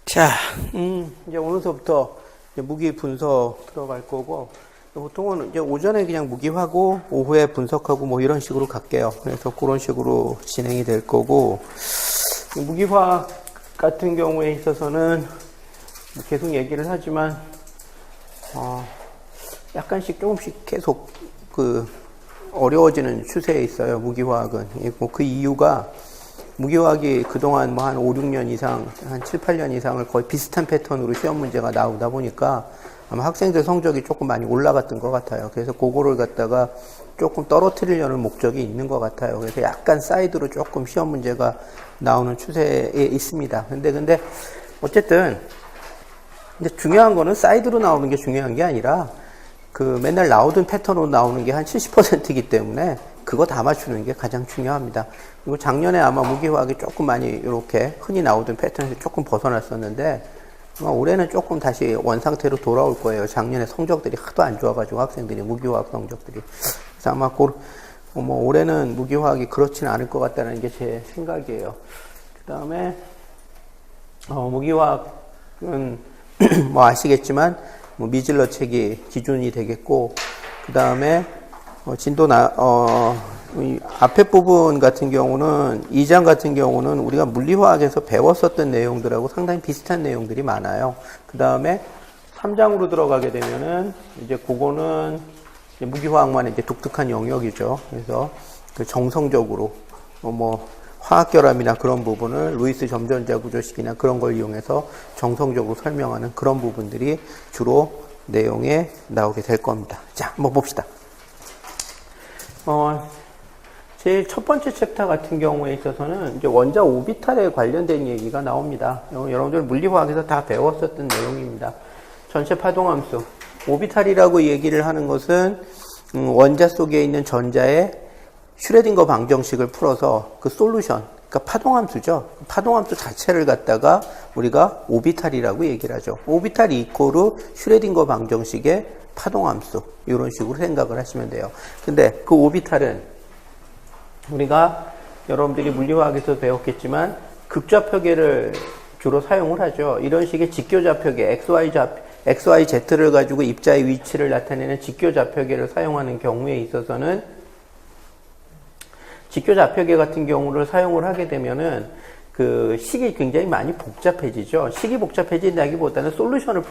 자, 이제 오늘서부터 이제 무기 분석 들어갈 거고, 보통은 이제 오전에 그냥 무기하고, 오후에 분석하고 뭐 이런 식으로 갈게요. 그래서 그런 식으로 진행이 될 거고, 무기화 같은 경우에 있어서는 계속 얘기를 하지만, 약간씩 조금씩 계속 어려워지는 추세에 있어요. 무기화학은. 뭐 그 이유가, 무기화학이 그동안 뭐 한 5, 6년 이상, 한 7, 8년 이상을 거의 비슷한 패턴으로 시험 문제가 나오다 보니까 아마 학생들 성적이 조금 많이 올라갔던 것 같아요. 그래서 그거를 갖다가 조금 떨어뜨리려는 목적이 있는 것 같아요. 그래서 약간 사이드로 조금 시험 문제가 나오는 추세에 있습니다. 근데 어쨌든 근데 중요한 거는 사이드로 나오는 게 중요한 게 아니라 맨날 나오던 패턴으로 나오는 게 한 70%이기 때문에 그거 다 맞추는 게 가장 중요합니다. 그리고 작년에 아마 무기화학이 조금 많이 이렇게 흔히 나오던 패턴에서 조금 벗어났었는데 아마 올해는 조금 다시 원상태로 돌아올 거예요. 작년에 성적들이 하도 안 좋아가지고 학생들이 무기화학 성적들이. 그래서 아마 뭐 올해는 무기화학이 그렇지는 않을 것 같다는 게 제 생각이에요. 그 다음에 무기화학은 뭐 아시겠지만 뭐 미즐러 책이 기준이 되겠고, 그 다음에 이 앞에 부분 같은 경우는 2장 같은 경우는 우리가 물리화학에서 배웠었던 내용들하고 상당히 비슷한 내용들이 많아요. 그 다음에 3장으로 들어가게 되면은 이제 그거는 이제 무기화학만의 이제 독특한 영역이죠. 그래서 정성적으로 뭐 화학결합이나 그런 부분을 루이스 점전자 구조식이나 그런 걸 이용해서 정성적으로 설명하는 그런 부분들이 주로 내용에 나오게 될 겁니다. 자, 한번 봅시다. 제일 첫 번째 챕터 같은 경우에 있어서는 이제 원자 오비탈에 관련된 얘기가 나옵니다. 여러분들 물리화학에서 다 배웠었던 내용입니다. 전체 파동함수. 오비탈이라고 얘기를 하는 것은 원자 속에 있는 전자의 슈레딩거 방정식을 풀어서 그 솔루션, 그러니까 파동함수죠. 파동함수 자체를 갖다가 우리가 오비탈이라고 얘기를 하죠. 오비탈이 이코르 슈레딩거 방정식의 파동함수, 이런 식으로 생각을 하시면 돼요. 근데 그 오비탈은 우리가 여러분들이 물리화학에서 배웠겠지만 극좌표계를 주로 사용을 하죠. 이런 식의 직교좌표계, XYZ를 가지고 입자의 위치를 나타내는 직교좌표계를 사용하는 경우에 있어서는 직교좌표계 같은 경우를 사용을 하게 되면은 식이 굉장히 많이 복잡해지죠. 식이 복잡해진다기보다는 솔루션을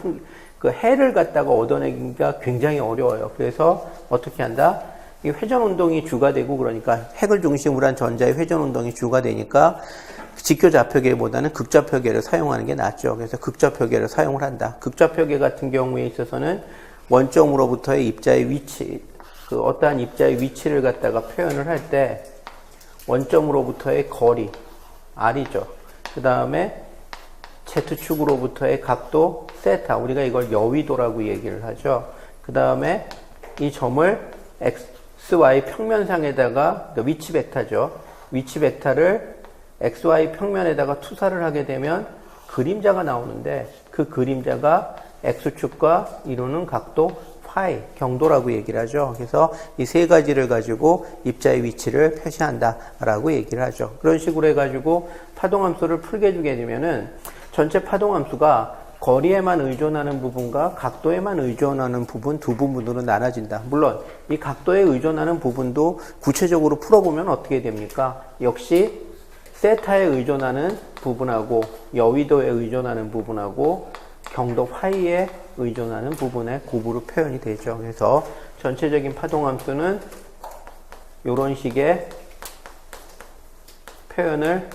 해를 갖다가 얻어내기가 굉장히 어려워요. 그래서 어떻게 한다? 이 회전운동이 주가 되고, 그러니까 핵을 중심으로 한 전자의 회전운동이 주가 되니까 직교좌표계보다는 극좌표계를 사용하는 게 낫죠. 그래서 극좌표계를 사용을 한다. 극좌표계 같은 경우에 있어서는 원점으로부터의 입자의 위치, 어떠한 입자의 위치를 갖다가 표현을 할 때 원점으로부터의 거리, R이죠. 그 다음에 Z축으로부터의 각도, 세타. 우리가 이걸 여위도라고 얘기를 하죠. 그 다음에 이 점을 XY 평면상에다가, 위치 벡터죠. 위치 벡터를 XY 평면에다가 투사를 하게 되면 그림자가 나오는데, 그 그림자가 X축과 이루는 각도 파이, 경도라고 얘기를 하죠. 그래서 이 세 가지를 가지고 입자의 위치를 표시한다라고 얘기를 하죠. 그런 식으로 해가지고 파동함수를 풀게 해주게 되면은 전체 파동함수가 거리에만 의존하는 부분과 각도에만 의존하는 부분, 두 부분으로 나눠진다. 물론 이 각도에 의존하는 부분도 구체적으로 풀어보면 어떻게 됩니까? 역시 세타에 의존하는 부분하고 여위도에 의존하는 부분하고 경도 파이에 의존하는 부분의 곱으로 표현이 되죠. 그래서 전체적인 파동함수는 이런 식의 표현을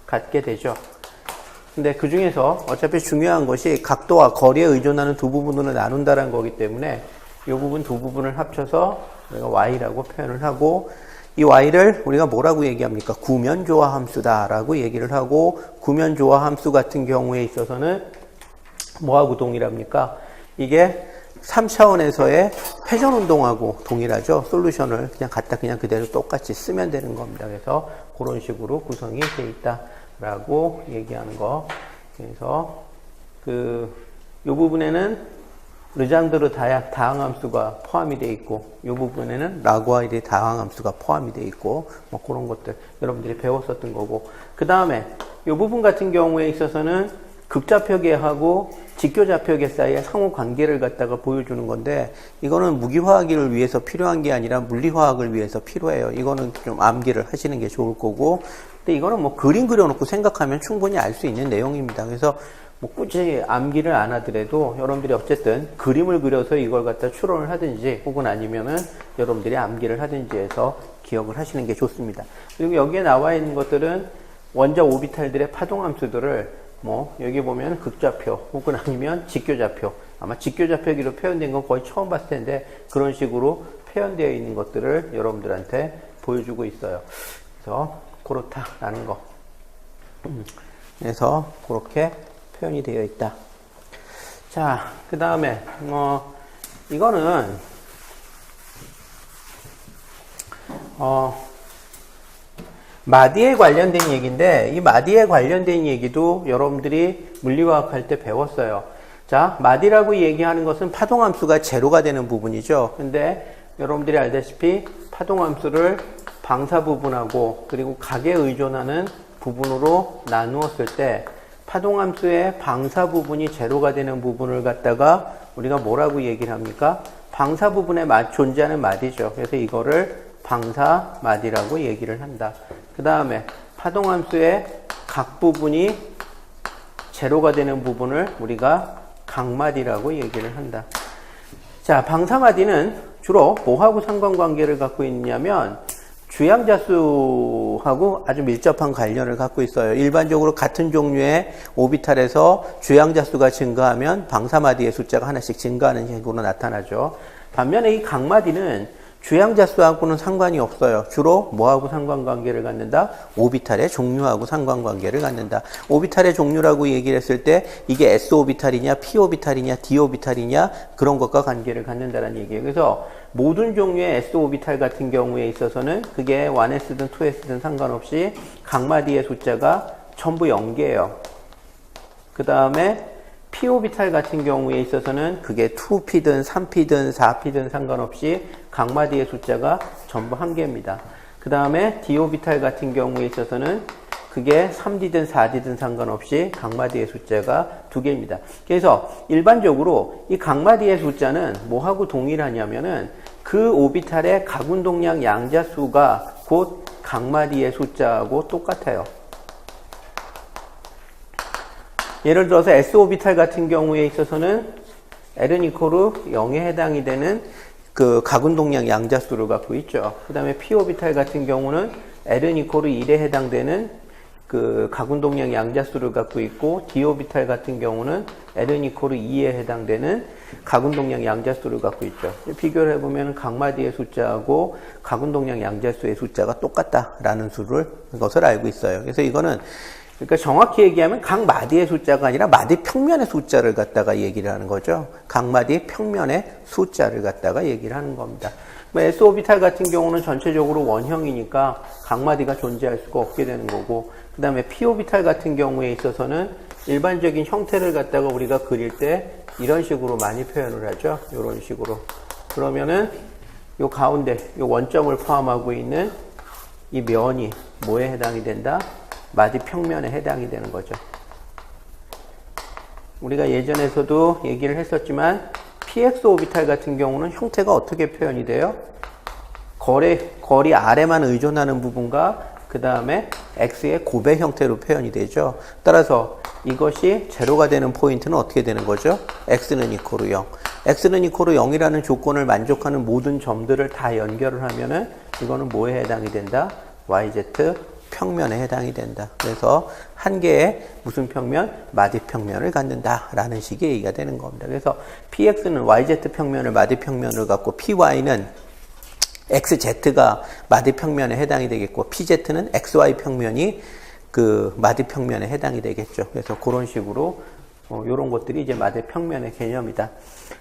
갖게 되죠. 근데 그 중에서 어차피 중요한 것이 각도와 거리에 의존하는 두 부분으로 나눈다는 거기 때문에 이 부분 두 부분을 합쳐서 우리가 y라고 표현을 하고, 이 y를 우리가 뭐라고 얘기합니까? 구면조화 함수다라고 얘기를 하고, 구면조화 함수 같은 경우에 있어서는 뭐하고 동일합니까? 이게 3차원에서의 회전운동하고 동일하죠. 솔루션을 그냥 갖다 그냥 그대로 똑같이 쓰면 되는 겁니다. 그래서 그런 식으로 구성이 되어 있다라고 얘기하는 거. 그래서 이 부분에는 르장드르 다항함수가 포함이 되어 있고, 이 부분에는 라구아일의 다항함수가 포함이 되어 있고, 뭐 그런 것들 여러분들이 배웠었던 거고, 그 다음에 이 부분 같은 경우에 있어서는 극좌표계하고 직교좌표계 사이의 상호 관계를 갖다가 보여주는 건데, 이거는 무기화학을 위해서 필요한 게 아니라 물리화학을 위해서 필요해요. 이거는 좀 암기를 하시는 게 좋을 거고, 근데 이거는 뭐 그림 그려놓고 생각하면 충분히 알 수 있는 내용입니다. 그래서 뭐 굳이 암기를 안 하더라도 여러분들이 어쨌든 그림을 그려서 이걸 갖다 추론을 하든지, 혹은 아니면은 여러분들이 암기를 하든지 해서 기억을 하시는 게 좋습니다. 그리고 여기에 나와 있는 것들은 원자 오비탈들의 파동함수들을 뭐 여기 보면 극좌표 혹은 아니면 직교좌표, 아마 직교좌표기로 표현된 건 거의 처음 봤을 텐데 그런 식으로 표현되어 있는 것들을 여러분들한테 보여주고 있어요. 그래서 그렇다라는 거. 그래서 그렇게 표현이 되어 있다. 자, 그 다음에 이거는 마디에 관련된 얘기인데, 이 마디에 관련된 얘기도 여러분들이 물리화학 할 때 배웠어요. 자, 마디라고 얘기하는 것은 파동함수가 제로가 되는 부분이죠. 근데 여러분들이 알다시피 파동함수를 방사 부분하고 그리고 각에 의존하는 부분으로 나누었을 때 파동함수의 방사 부분이 제로가 되는 부분을 갖다가 우리가 뭐라고 얘기를 합니까? 방사 부분에 존재하는 마디죠. 그래서 이거를 방사 마디라고 얘기를 한다. 그 다음에 파동함수의 각 부분이 제로가 되는 부분을 우리가 각마디라고 얘기를 한다. 자, 방사마디는 주로 뭐하고 상관관계를 갖고 있냐면 주양자수하고 아주 밀접한 관련을 갖고 있어요. 일반적으로 같은 종류의 오비탈에서 주양자수가 증가하면 방사마디의 숫자가 하나씩 증가하는 식으로 나타나죠. 반면에 이 각마디는 주양자수하고는 상관이 없어요. 주로 뭐하고 상관관계를 갖는다? 오비탈의 종류하고 상관관계를 갖는다. 오비탈의 종류라고 얘기를 했을 때 이게 S오비탈이냐, P오비탈이냐, D오비탈이냐 그런 것과 관계를 갖는다는 얘기예요. 그래서 모든 종류의 S오비탈 같은 경우에 있어서는 그게 1s든 2s든 상관없이 각마디의 숫자가 전부 0개예요. 그 다음에 P오비탈 같은 경우에 있어서는 그게 2P든 3P든 4P든 상관없이 각마디의 숫자가 전부 1개입니다. 그 다음에 D오비탈 같은 경우에 있어서는 그게 3D든 4D든 상관없이 각마디의 숫자가 2개입니다. 그래서 일반적으로 이 각마디의 숫자는 뭐하고 동일하냐면은 그 오비탈의 각운동량 양자수가 곧 각마디의 숫자하고 똑같아요. 예를 들어서 S오비탈 같은 경우에 있어서는 L은 이코르 0에 해당이 되는 그 각운동량 양자수를 갖고 있죠. 그 다음에 P오비탈 같은 경우는 L은 이코르 1에 해당되는 그 각운동량 양자수를 갖고 있고, D오비탈 같은 경우는 L은 이코르 2에 해당되는 각운동량 양자수를 갖고 있죠. 비교를 해보면 각마디의 숫자하고 각운동량 양자수의 숫자가 똑같다라는 것을 알고 있어요. 그래서 이거는 그러니까 정확히 얘기하면 각 마디의 숫자가 아니라 마디 평면의 숫자를 갖다가 얘기를 하는 거죠. 각 마디 평면의 숫자를 갖다가 얘기를 하는 겁니다. S오비탈 같은 경우는 전체적으로 원형이니까 각 마디가 존재할 수가 없게 되는 거고, 그 다음에 P오비탈 같은 경우에 있어서는 일반적인 형태를 갖다가 우리가 그릴 때 이런 식으로 많이 표현을 하죠. 이런 식으로. 그러면은 요 가운데 요 원점을 포함하고 있는 이 면이 뭐에 해당이 된다? 마디 평면에 해당이 되는 거죠. 우리가 예전에서도 얘기를 했었지만 PX 오비탈 같은 경우는 형태가 어떻게 표현이 돼요? 거리 아래만 의존하는 부분과 그 다음에 X의 고배 형태로 표현이 되죠. 따라서 이것이 제로가 되는 포인트는 어떻게 되는 거죠? X는 이코르 0. X는 이코르 0이라는 조건을 만족하는 모든 점들을 다 연결을 하면은 이거는 뭐에 해당이 된다? YZ 평면에 해당이 된다. 그래서 한 개의 무슨 평면? 마디 평면을 갖는다라는 식의 얘기가 되는 겁니다. 그래서 PX는 YZ 평면을 마디 평면을 갖고 PY는 XZ가 마디 평면에 해당이 되겠고 PZ는 XY 평면이 그 마디 평면에 해당이 되겠죠. 그래서 그런 식으로 이런 것들이 이제 마디 평면의 개념이다.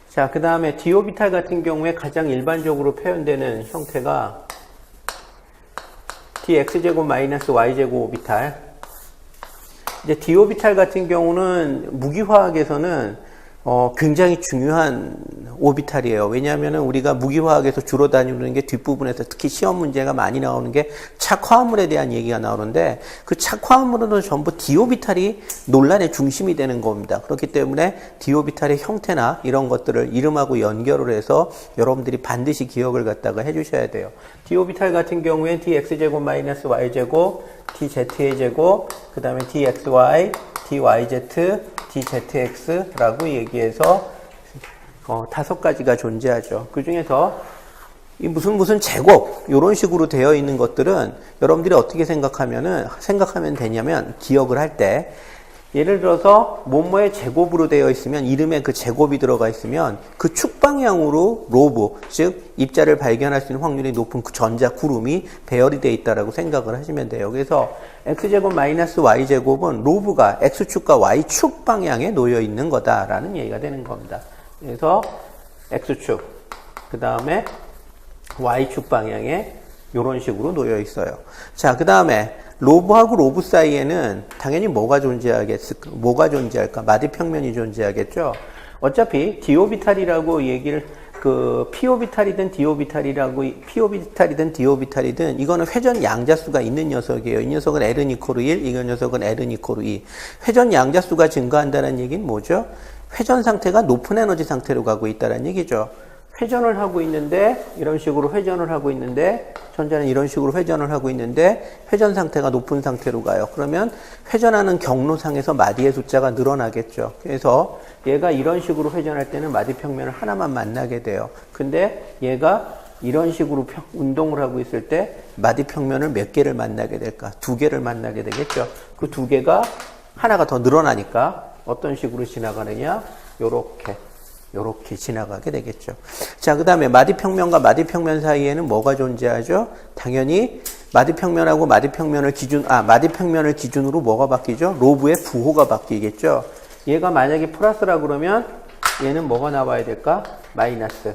자, 그 다음에 D오비탈 같은 경우에 가장 일반적으로 표현되는 형태가 dx제곱 마이너스 y제곱 오비탈. 이제 d오비탈 같은 경우는 무기화학에서는 굉장히 중요한 오비탈이에요. 왜냐하면 우리가 무기화학에서 주로 다루는 게 뒷부분에서 특히 시험 문제가 많이 나오는 게 착화합물에 대한 얘기가 나오는데 그 착화합물은 전부 디오비탈이 논란의 중심이 되는 겁니다. 그렇기 때문에 디오비탈의 형태나 이런 것들을 이름하고 연결을 해서 여러분들이 반드시 기억을 갖다가 해주셔야 돼요. 디오비탈 같은 경우엔 dx제곱 마이너스 y제곱, dz의 제곱, 그 다음에 dxy, dyz, dzx라고 얘기해서 5가지가 존재하죠. 그 중에서 이 무슨 제곱 이런 식으로 되어 있는 것들은 여러분들이 어떻게 생각하면 되냐면 기억을 할 때 예를 들어서 뭐뭐의 제곱으로 되어 있으면 이름에 그 제곱이 들어가 있으면 그 축 방향으로 로브 즉 입자를 발견할 수 있는 확률이 높은 그 전자 구름이 배열이 되어 있다라고 생각을 하시면 돼요. 그래서 x제곱 마이너스 y제곱은 로브가 x축과 y축 방향에 놓여 있는 거다라는 얘기가 되는 겁니다. 그래서 x축 그 다음에 y축 방향에 이런 식으로 놓여 있어요. 자, 그 다음에 로브하고 로브 사이에는 당연히 뭐가 존재할까? 마디평면이 존재하겠죠. 어차피 디오비탈이라고 얘기를 p오비탈이든 디오비탈이든 이거는 회전 양자수가 있는 녀석이에요. 이 녀석은 L은 이코르 1, 이 녀석은 L은 이코르 2. 회전 양자수가 증가한다는 얘기는 뭐죠? 회전 상태가 높은 에너지 상태로 가고 있다는 얘기죠. 회전을 하고 있는데 이런 식으로 회전을 하고 있는데 전자는 이런 식으로 회전을 하고 있는데 회전 상태가 높은 상태로 가요. 그러면 회전하는 경로상에서 마디의 숫자가 늘어나겠죠. 그래서 얘가 이런 식으로 회전할 때는 마디 평면을 하나만 만나게 돼요. 근데 얘가 이런 식으로 운동을 하고 있을 때 마디 평면을 몇 개를 만나게 될까? 2개를 만나게 되겠죠. 그 2개가 하나가 더 늘어나니까 어떤 식으로 지나가느냐? 요렇게 지나가게 되겠죠. 자, 그 다음에 마디평면과 마디평면 사이에는 뭐가 존재하죠? 당연히 마디평면하고 마디평면을 기준으로 뭐가 바뀌죠? 로브의 부호가 바뀌겠죠. 얘가 만약에 플러스라 그러면 얘는 뭐가 나와야 될까? 마이너스.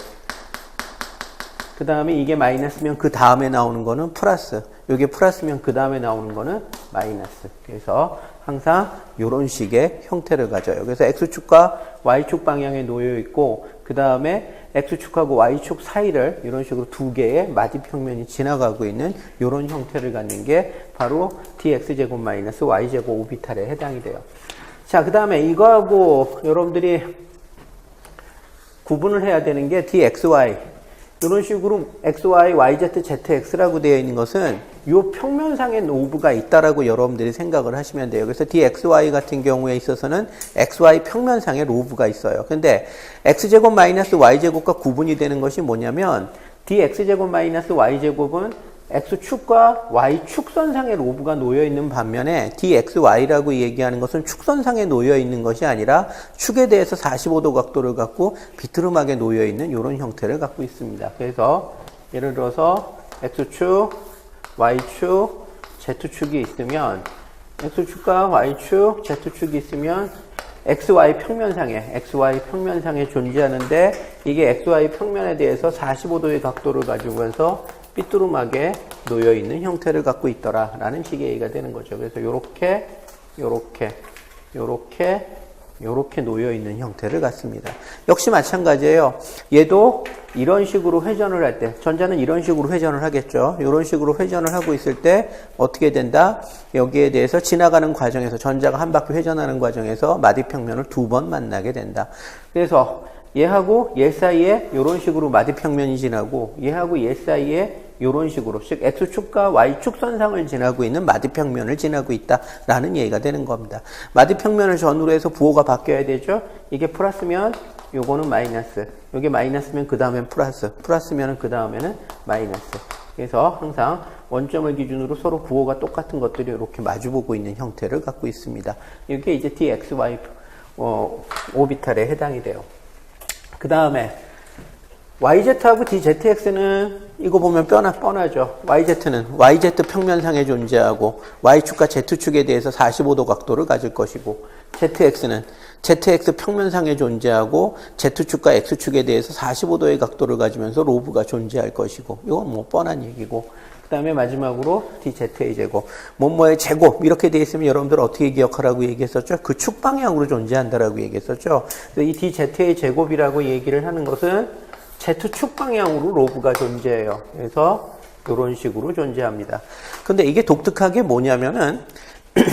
그 다음에 이게 마이너스면 그 다음에 나오는 거는 플러스. 이게 플러스면 그 다음에 나오는 거는 마이너스. 그래서 항상 이런 식의 형태를 가져요. 그래서 X축과 Y축 방향에 놓여 있고 그 다음에 X축하고 Y축 사이를 이런 식으로 2개의 마디평면이 지나가고 있는 이런 형태를 갖는 게 바로 dx제곱 마이너스 y제곱 오비탈에 해당이 돼요. 자, 그 다음에 이거하고 여러분들이 구분을 해야 되는 게 dxy 이런 식으로 xy, yz, zx라고 되어 있는 것은 이 평면상에 노브가 있다라고 여러분들이 생각을 하시면 돼요. 그래서 dxy 같은 경우에 있어서는 xy 평면상에 로브가 있어요. 근데 x제곱 마이너스 y제곱과 구분이 되는 것이 뭐냐면 dx제곱 마이너스 y제곱은 x축과 y축선상에 로브가 놓여있는 반면에 dxy라고 얘기하는 것은 축선상에 놓여있는 것이 아니라 축에 대해서 45도 각도를 갖고 비트름하게 놓여있는 이런 형태를 갖고 있습니다. 그래서 예를 들어서 x축, y축, z축이 있으면 x축과 y축, z축이 있으면 XY 평면상에 존재하는데 이게 XY 평면에 대해서 45도의 각도를 가지고 해서 삐뚤음하게 놓여있는 형태를 갖고 있더라라는 식의 얘기가 되는 거죠. 그래서 요렇게 놓여있는 형태를 갖습니다. 역시 마찬가지예요. 얘도 이런 식으로 회전을 할 때, 전자는 이런 식으로 회전을 하겠죠. 이런 식으로 회전을 하고 있을 때 어떻게 된다? 여기에 대해서 지나가는 과정에서 전자가 한 바퀴 회전하는 과정에서 마디평면을 2번 만나게 된다. 그래서 얘하고 얘 사이에 이런 식으로 마디평면이 지나고 얘하고 얘 사이에 이런 식으로 즉 X축과 Y축 선상을 지나고 있는 마디평면을 지나고 있다라는 얘기가 되는 겁니다. 마디평면을 전후로 해서 부호가 바뀌어야 되죠. 이게 플러스면 요거는 마이너스, 요게 마이너스면 그 다음엔 플러스면 그 다음에는 마이너스. 그래서 항상 원점을 기준으로 서로 부호가 똑같은 것들이 이렇게 마주보고 있는 형태를 갖고 있습니다. 이게 이제 dxy 오비탈에 해당이 돼요. 그 다음에 YZ하고 DZX는 이거 보면 뻔하죠. YZ는 YZ 평면상에 존재하고 Y축과 Z축에 대해서 45도 각도를 가질 것이고 ZX는 ZX 평면상에 존재하고 Z축과 X축에 대해서 45도의 각도를 가지면서 로브가 존재할 것이고 이건 뭐 뻔한 얘기고 그 다음에 마지막으로 dZ의 제곱. 뭐뭐의 제곱. 이렇게 돼 있으면 여러분들 어떻게 기억하라고 얘기했었죠? 그 축 방향으로 존재한다라고 얘기했었죠? 이 dZ의 제곱이라고 얘기를 하는 것은 Z축 방향으로 로브가 존재해요. 그래서 이런 식으로 존재합니다. 근데 이게 독특하게 뭐냐면은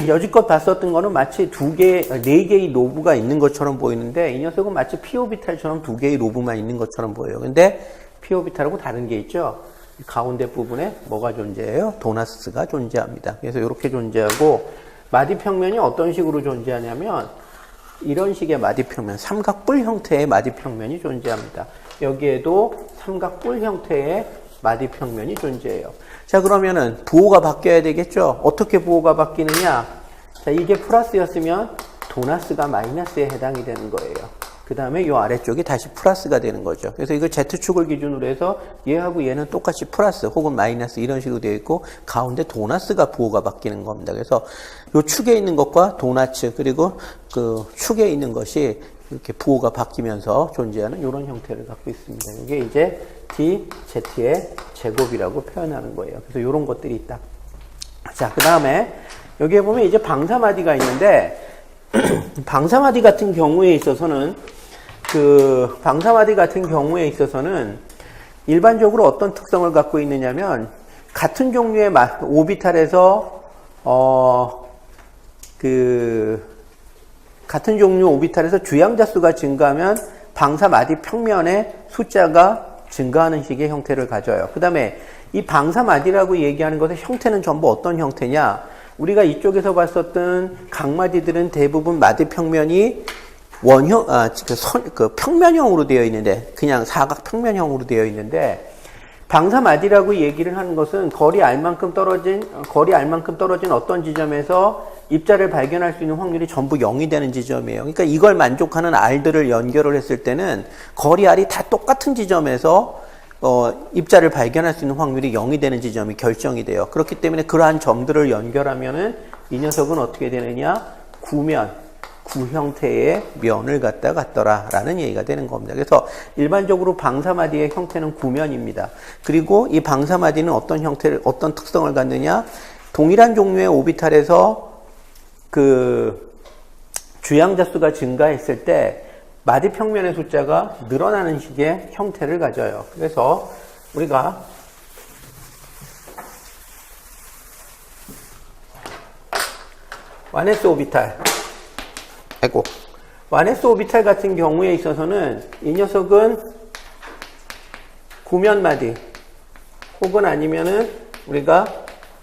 여지껏 봤었던 거는 마치 네 개의 로브가 있는 것처럼 보이는데 이 녀석은 마치 p 오비탈처럼 2개의 로브만 있는 것처럼 보여요. 근데 p 오비탈하고 다른 게 있죠. 가운데 부분에 뭐가 존재해요? 도나스가 존재합니다. 그래서 이렇게 존재하고 마디평면이 어떤 식으로 존재하냐면 이런 식의 마디평면, 삼각뿔 형태의 마디평면이 존재합니다. 여기에도 삼각뿔 형태의 마디평면이 존재해요. 자, 그러면은 부호가 바뀌어야 되겠죠? 어떻게 부호가 바뀌느냐? 자, 이게 플러스였으면 도나스가 마이너스에 해당이 되는 거예요. 그 다음에 이 아래쪽이 다시 플러스가 되는 거죠. 그래서 이걸 Z축을 기준으로 해서 얘하고 얘는 똑같이 플러스 혹은 마이너스 이런 식으로 되어 있고 가운데 도나스가 부호가 바뀌는 겁니다. 그래서 이 축에 있는 것과 도나츠 그리고 그 축에 있는 것이 이렇게 부호가 바뀌면서 존재하는 이런 형태를 갖고 있습니다. 이게 이제 dZ의 제곱이라고 표현하는 거예요. 그래서 이런 것들이 있다. 자, 그 다음에 여기에 보면 이제 방사마디가 있는데 방사마디 같은 경우에 있어서는 일반적으로 어떤 특성을 갖고 있느냐면 같은 종류의 오비탈에서 같은 종류 오비탈에서 주양자 수가 증가하면 방사마디 평면의 숫자가 증가하는 식의 형태를 가져요. 그 다음에 이 방사마디라고 얘기하는 것의 형태는 전부 어떤 형태냐? 우리가 이쪽에서 봤었던 각마디들은 대부분 마디 평면이 평면형으로 되어 있는데, 그냥 사각 평면형으로 되어 있는데, 방사마디라고 얘기를 하는 것은 거리 R만큼 떨어진 어떤 지점에서 입자를 발견할 수 있는 확률이 전부 0이 되는 지점이에요. 그러니까 이걸 만족하는 R들을 연결을 했을 때는 거리 R이 다 똑같은 지점에서 입자를 발견할 수 있는 확률이 0이 되는 지점이 결정이 돼요. 그렇기 때문에 그러한 점들을 연결하면은 이 녀석은 어떻게 되느냐? 구 형태의 면을 갖더라 라는 얘기가 되는 겁니다. 그래서 일반적으로 방사마디의 형태는 구면입니다. 그리고 이 방사마디는 어떤 특성을 갖느냐? 동일한 종류의 오비탈에서 주양자 수가 증가했을 때 마디 평면의 숫자가 늘어나는 식의 형태를 가져요. 그래서 우리가 와네스 오비탈 같은 경우에 있어서는 이 녀석은 구면마디 혹은 아니면은 우리가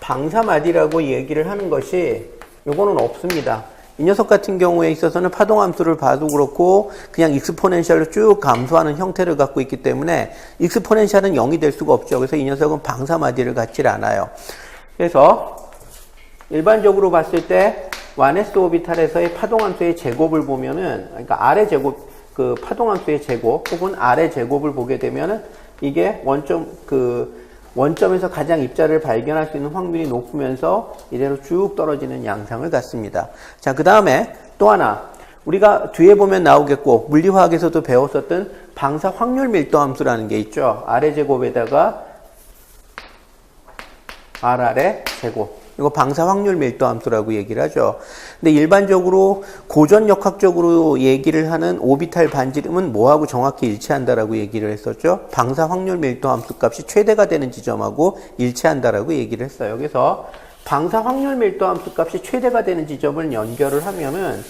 방사마디라고 얘기를 하는 것이 요거는 없습니다. 이 녀석 같은 경우에 있어서는 파동함수를 봐도 그렇고 그냥 익스포넨셜로 쭉 감소하는 형태를 갖고 있기 때문에 익스포넨셜은 0이 될 수가 없죠. 그래서 이 녀석은 방사마디를 갖질 않아요. 그래서 일반적으로 봤을 때 와네스 오비탈에서의 파동함수의 제곱을 보면은, 그러니까 아래 제곱, 파동함수의 제곱 혹은 아래 제곱을 보게 되면은 이게 원점에서 가장 입자를 발견할 수 있는 확률이 높으면서 이대로 쭉 떨어지는 양상을 갖습니다. 자, 그 다음에 또 하나, 우리가 뒤에 보면 나오겠고 물리화학에서도 배웠었던 방사 확률 밀도 함수라는 게 있죠. 아래 제곱에다가 R 아래 제곱. 이거 방사 확률 밀도 함수라고 얘기를 하죠. 근데 일반적으로 고전역학적으로 얘기를 하는 오비탈 반지름은 뭐하고 정확히 일치한다라고 얘기를 했었죠. 방사 확률 밀도 함수 값이 최대가 되는 지점하고 일치한다라고 얘기를 했어요. 그래서 방사 확률 밀도 함수 값이 최대가 되는 지점을 연결을 하면은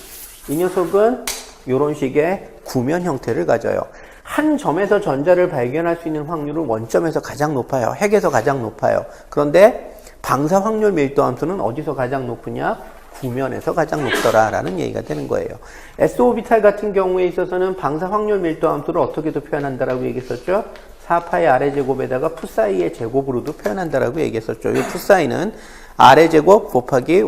이 녀석은 이런 식의 구면 형태를 가져요. 한 점에서 전자를 발견할 수 있는 확률은 원점에서 가장 높아요. 핵에서 가장 높아요. 그런데 방사 확률 밀도 함수는 어디서 가장 높으냐? 구면에서 가장 높더라라는 얘기가 되는 거예요. S-오비탈 같은 경우에 있어서는 방사 확률 밀도 함수를 어떻게도 표현한다라고 얘기했었죠? 4파의 아래 제곱에다가 푸사이의 제곱으로도 표현한다라고 얘기했었죠. 이 푸사이는 아래 제곱 곱하기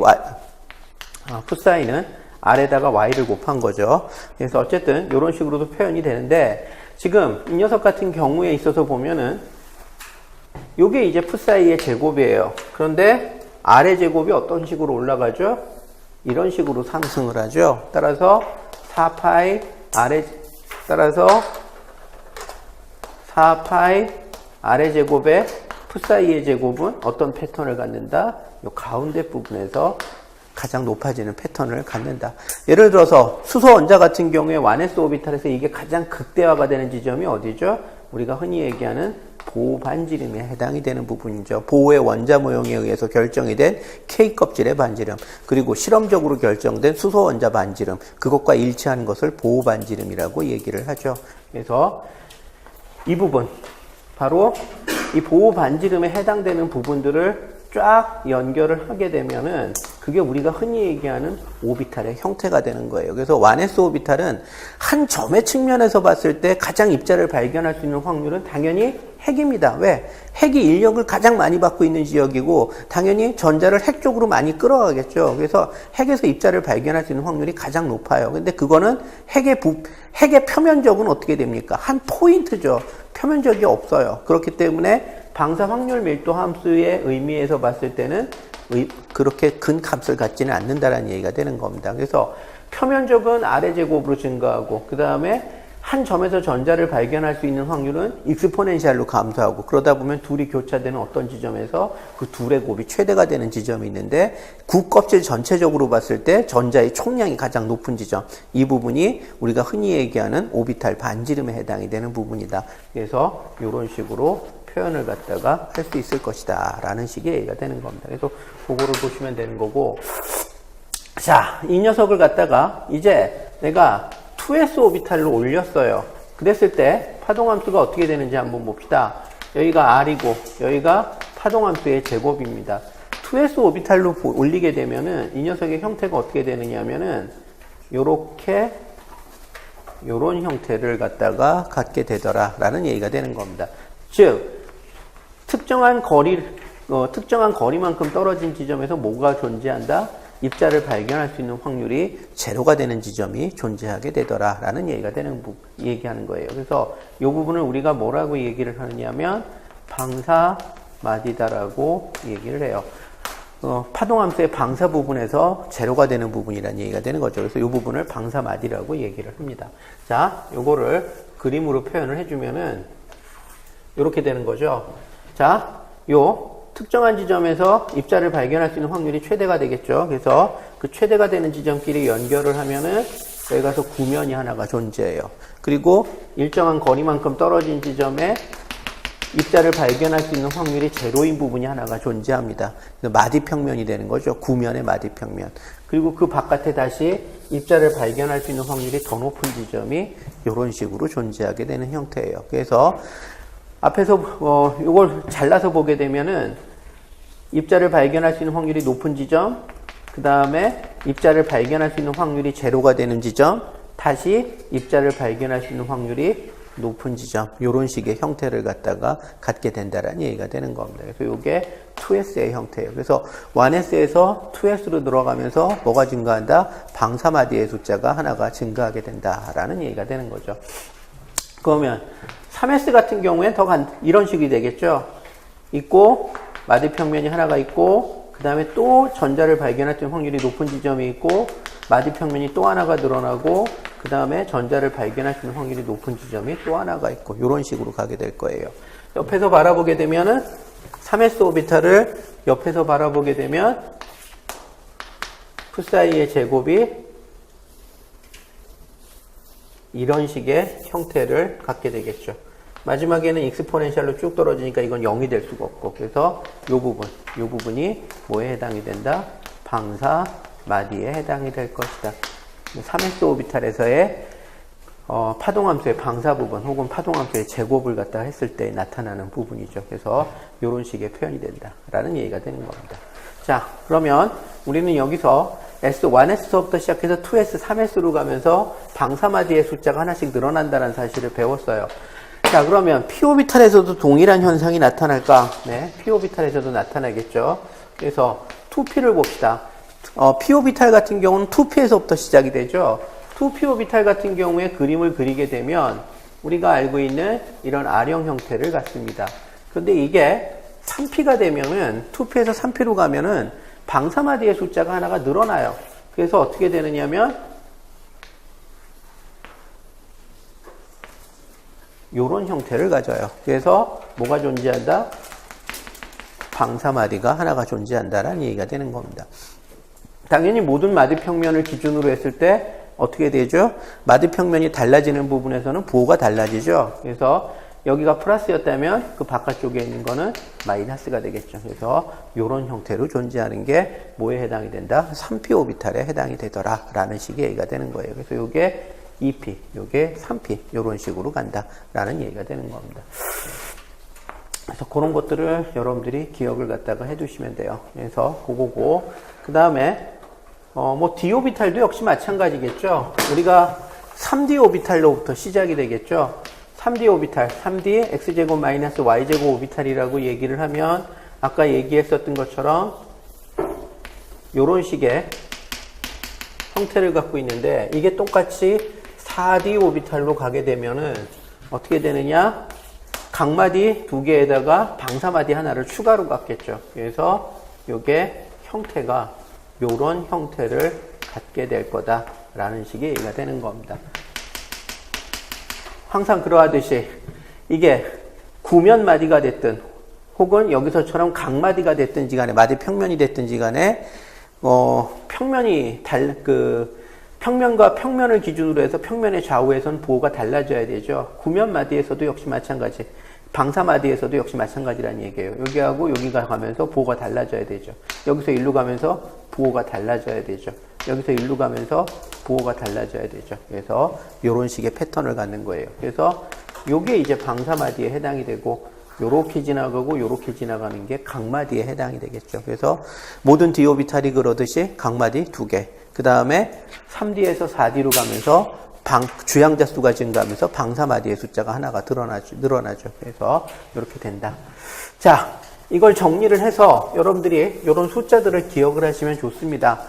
푸사이는 아래다가 y를 곱한 거죠. 그래서 어쨌든 이런 식으로도 표현이 되는데 지금 이 녀석 같은 경우에 있어서 보면은 요게 이제 푸사이의 제곱이에요. 그런데 아래 제곱이 어떤 식으로 올라가죠? 이런 식으로 상승을 하죠. 따라서 4파이 아래 제곱에 풋사이의 제곱은 어떤 패턴을 갖는다? 이 가운데 부분에서 가장 높아지는 패턴을 갖는다. 예를 들어서 수소 원자 같은 경우에 1s 오비탈에서 이게 가장 극대화가 되는 지점이 어디죠? 우리가 흔히 얘기하는 보호 반지름에 해당이 되는 부분이죠. 보호의 원자 모형에 의해서 결정이 된 K 껍질의 반지름, 그리고 실험적으로 결정된 수소 원자 반지름, 그것과 일치하는 것을 보호 반지름이라고 얘기를 하죠. 그래서 이 부분, 바로 이 보호 반지름에 해당되는 부분들을 쫙 연결을 하게 되면은 그게 우리가 흔히 얘기하는 오비탈의 형태가 되는 거예요. 그래서 1s 오비탈은 한 점의 측면에서 봤을 때 가장 입자를 발견할 수 있는 확률은 당연히 핵입니다. 왜? 핵이 인력을 가장 많이 받고 있는 지역이고 당연히 전자를 핵 쪽으로 많이 끌어가겠죠. 그래서 핵에서 입자를 발견할 수 있는 확률이 가장 높아요. 근데 그거는 핵의 표면적은 어떻게 됩니까? 한 포인트죠. 표면적이 없어요. 그렇기 때문에 방사 확률 밀도 함수의 의미에서 봤을 때는 그렇게 큰 값을 갖지는 않는다라는 얘기가 되는 겁니다. 그래서 표면적은 R의 제곱으로 증가하고 그 다음에 한 점에서 전자를 발견할 수 있는 확률은 익스포넨셜로 감소하고, 그러다 보면 둘이 교차되는 어떤 지점에서 그 둘의 곱이 최대가 되는 지점이 있는데, 굽껍질 전체적으로 봤을 때 전자의 총량이 가장 높은 지점, 이 부분이 우리가 흔히 얘기하는 오비탈 반지름에 해당이 되는 부분이다. 그래서 이런 식으로 표현을 갖다가 할 수 있을 것이다 라는 식의 얘기가 되는 겁니다. 그래서 그거를 보시면 되는 거고, 자, 이 녀석을 갖다가 이제 내가 2s 오비탈로 올렸어요. 그랬을 때 파동함수가 어떻게 되는지 한번 봅시다. 여기가 R이고 여기가 파동함수의 제곱입니다. 2s 오비탈로 올리게 되면은 이 녀석의 형태가 어떻게 되느냐면은 요렇게 요런 형태를 갖다가 갖게 되더라 라는 얘기가 되는 겁니다. 즉 특정한 거리만큼 떨어진 지점에서 뭐가 존재한다? 입자를 발견할 수 있는 확률이 제로가 되는 지점이 존재하게 되더라 라는 얘기하는 거예요. 그래서 이 부분을 우리가 뭐라고 얘기를 하느냐면 방사마디다라고 얘기를 해요. 파동함수의 방사 부분에서 제로가 되는 부분이라는 얘기가 되는 거죠. 그래서 이 부분을 방사마디라고 얘기를 합니다. 자, 요거를 그림으로 표현을 해주면은 이렇게 되는 거죠. 자, 요 특정한 지점에서 입자를 발견할 수 있는 확률이 최대가 되겠죠. 그래서 그 최대가 되는 지점끼리 연결을 하면은 여기 가서 구면이 하나가 존재해요. 그리고 일정한 거리만큼 떨어진 지점에 입자를 발견할 수 있는 확률이 제로인 부분이 하나가 존재합니다. 마디평면이 되는 거죠. 구면의 마디평면. 그리고 그 바깥에 다시 입자를 발견할 수 있는 확률이 더 높은 지점이 이런 식으로 존재하게 되는 형태예요. 그래서 앞에서 이걸 잘라서 보게 되면은 입자를 발견할 수 있는 확률이 높은 지점, 그 다음에 입자를 발견할 수 있는 확률이 제로가 되는 지점, 다시 입자를 발견할 수 있는 확률이 높은 지점, 이런 식의 형태를 갖게 된다라는 얘기가 되는 겁니다. 그래서 이게 2s의 형태예요. 그래서 1s에서 2s로 들어가면서 뭐가 증가한다? 방사마디의 숫자가 하나가 증가하게 된다라는 얘기가 되는 거죠. 그러면 3s 같은 경우엔 이런 식이 되겠죠. 있고 마디평면이 하나가 있고 그 다음에 또 전자를 발견할 수 있는 확률이 높은 지점이 있고 마디평면이 또 하나가 늘어나고 그 다음에 전자를 발견할 수 있는 확률이 높은 지점이 또 하나가 있고 이런 식으로 가게 될 거예요. 옆에서 바라보게 되면은 3s 오비탈을 옆에서 바라보게 되면 풋사이의 제곱이 이런 식의 형태를 갖게 되겠죠. 마지막에는 익스포넨셜로 쭉 떨어지니까 이건 0이 될 수가 없고, 그래서 이 부분이 뭐에 해당이 된다? 방사마디에 해당이 될 것이다. 3s 오비탈에서의 파동함수의 방사 부분 혹은 파동함수의 제곱을 갖다 했을 때 나타나는 부분이죠. 그래서 이런 식의 표현이 된다라는 얘기가 되는 겁니다. 자, 그러면 우리는 여기서 S1S부터 시작해서 2S, 3S로 가면서 방사마디의 숫자가 하나씩 늘어난다는 사실을 배웠어요. 자, 그러면 P오비탈에서도 동일한 현상이 나타날까? 네, P오비탈에서도 나타나겠죠. 그래서 2P를 봅시다. P오비탈 같은 경우는 2P에서부터 시작이 되죠. 2P오비탈 같은 경우에 그림을 그리게 되면 우리가 알고 있는 이런 R형 형태를 갖습니다. 그런데 이게 3P가 되면은 2P에서 3P로 가면은 방사마디의 숫자가 하나가 늘어나요. 그래서 어떻게 되느냐면 이런 형태를 가져요. 그래서 뭐가 존재한다? 방사마디가 하나가 존재한다라는 얘기가 되는 겁니다. 당연히 모든 마디 평면을 기준으로 했을 때 어떻게 되죠? 마디 평면이 달라지는 부분에서는 부호가 달라지죠. 그래서 여기가 플러스였다면 그 바깥쪽에 있는 거는 마이너스가 되겠죠. 그래서 이런 형태로 존재하는 게 뭐에 해당이 된다? 3p 오비탈에 해당이 되더라 라는 식의 얘기가 되는 거예요. 그래서 요게 2p, 요게 3p 이런 식으로 간다 라는 얘기가 되는 겁니다. 그래서 그런 것들을 여러분들이 기억을 갖다가 해두시면 돼요. 그래서 그거고, 그 다음에 뭐 d 오비탈도 역시 마찬가지겠죠. 우리가 3d 오비탈로부터 시작이 되겠죠. 3d 오비탈, 3d x제곱 마이너스 y제곱 오비탈이라고 얘기를 하면 아까 얘기했었던 것처럼 이런 식의 형태를 갖고 있는데, 이게 똑같이 4d 오비탈로 가게 되면은 어떻게 되느냐? 각마디 두 개에다가 방사마디 하나를 추가로 갖겠죠. 그래서 이게 형태가 요런 형태를 갖게 될 거다라는 식의 얘기가 되는 겁니다. 항상 그러하듯이 이게 구면마디가 됐든 혹은 여기서처럼 각마디가 됐든지 간에, 마디 평면이 됐든지 간에 평면이 평면과 평면을 기준으로 해서 평면의 좌우에서는 부호가 달라져야 되죠. 구면마디에서도 역시 마찬가지, 방사마디에서도 역시 마찬가지라는 얘기예요. 여기하고 여기가 가면서 부호가 달라져야 되죠. 여기서 일로 가면서 부호가 달라져야 되죠. 여기서 일로 가면서 부호가 달라져야 되죠. 그래서 이런 식의 패턴을 갖는 거예요. 그래서 요게 이제 방사마디에 해당이 되고, 요렇게 지나가고 요렇게 지나가는 게 각마디에 해당이 되겠죠. 그래서 모든 d 오비탈이 그러듯이 각마디 2개, 그 다음에 3d에서 4d로 가면서 주양자 수가 증가하면서 방사마디의 숫자가 하나가 늘어나죠. 그래서 이렇게 된다. 자, 이걸 정리를 해서 여러분들이 이런 숫자들을 기억을 하시면 좋습니다.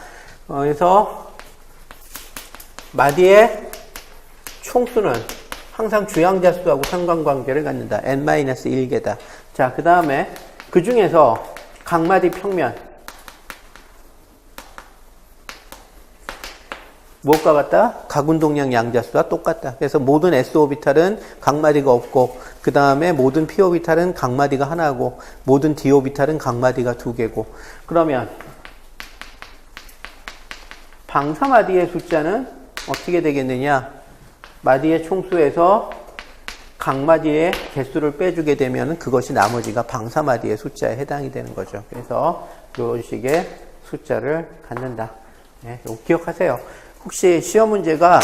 그래서 마디의 총수는 항상 주양자 수하고 상관관계를 갖는다. n-1개다. 자, 그 다음에 그 중에서 각마디 평면 무엇과 같다? 각운동량 양자수와 똑같다. 그래서 모든 s-오비탈은 각마디가 없고, 그 다음에 모든 p-오비탈은 각마디가 하나고, 모든 d-오비탈은 각마디가 2개고, 그러면 방사마디의 숫자는 어떻게 되겠느냐? 마디의 총수에서 각마디의 개수를 빼주게 되면 그것이 나머지가 방사마디의 숫자에 해당이 되는 거죠. 그래서 이런 식의 숫자를 갖는다. 네, 이거 기억하세요. 혹시 시험 문제가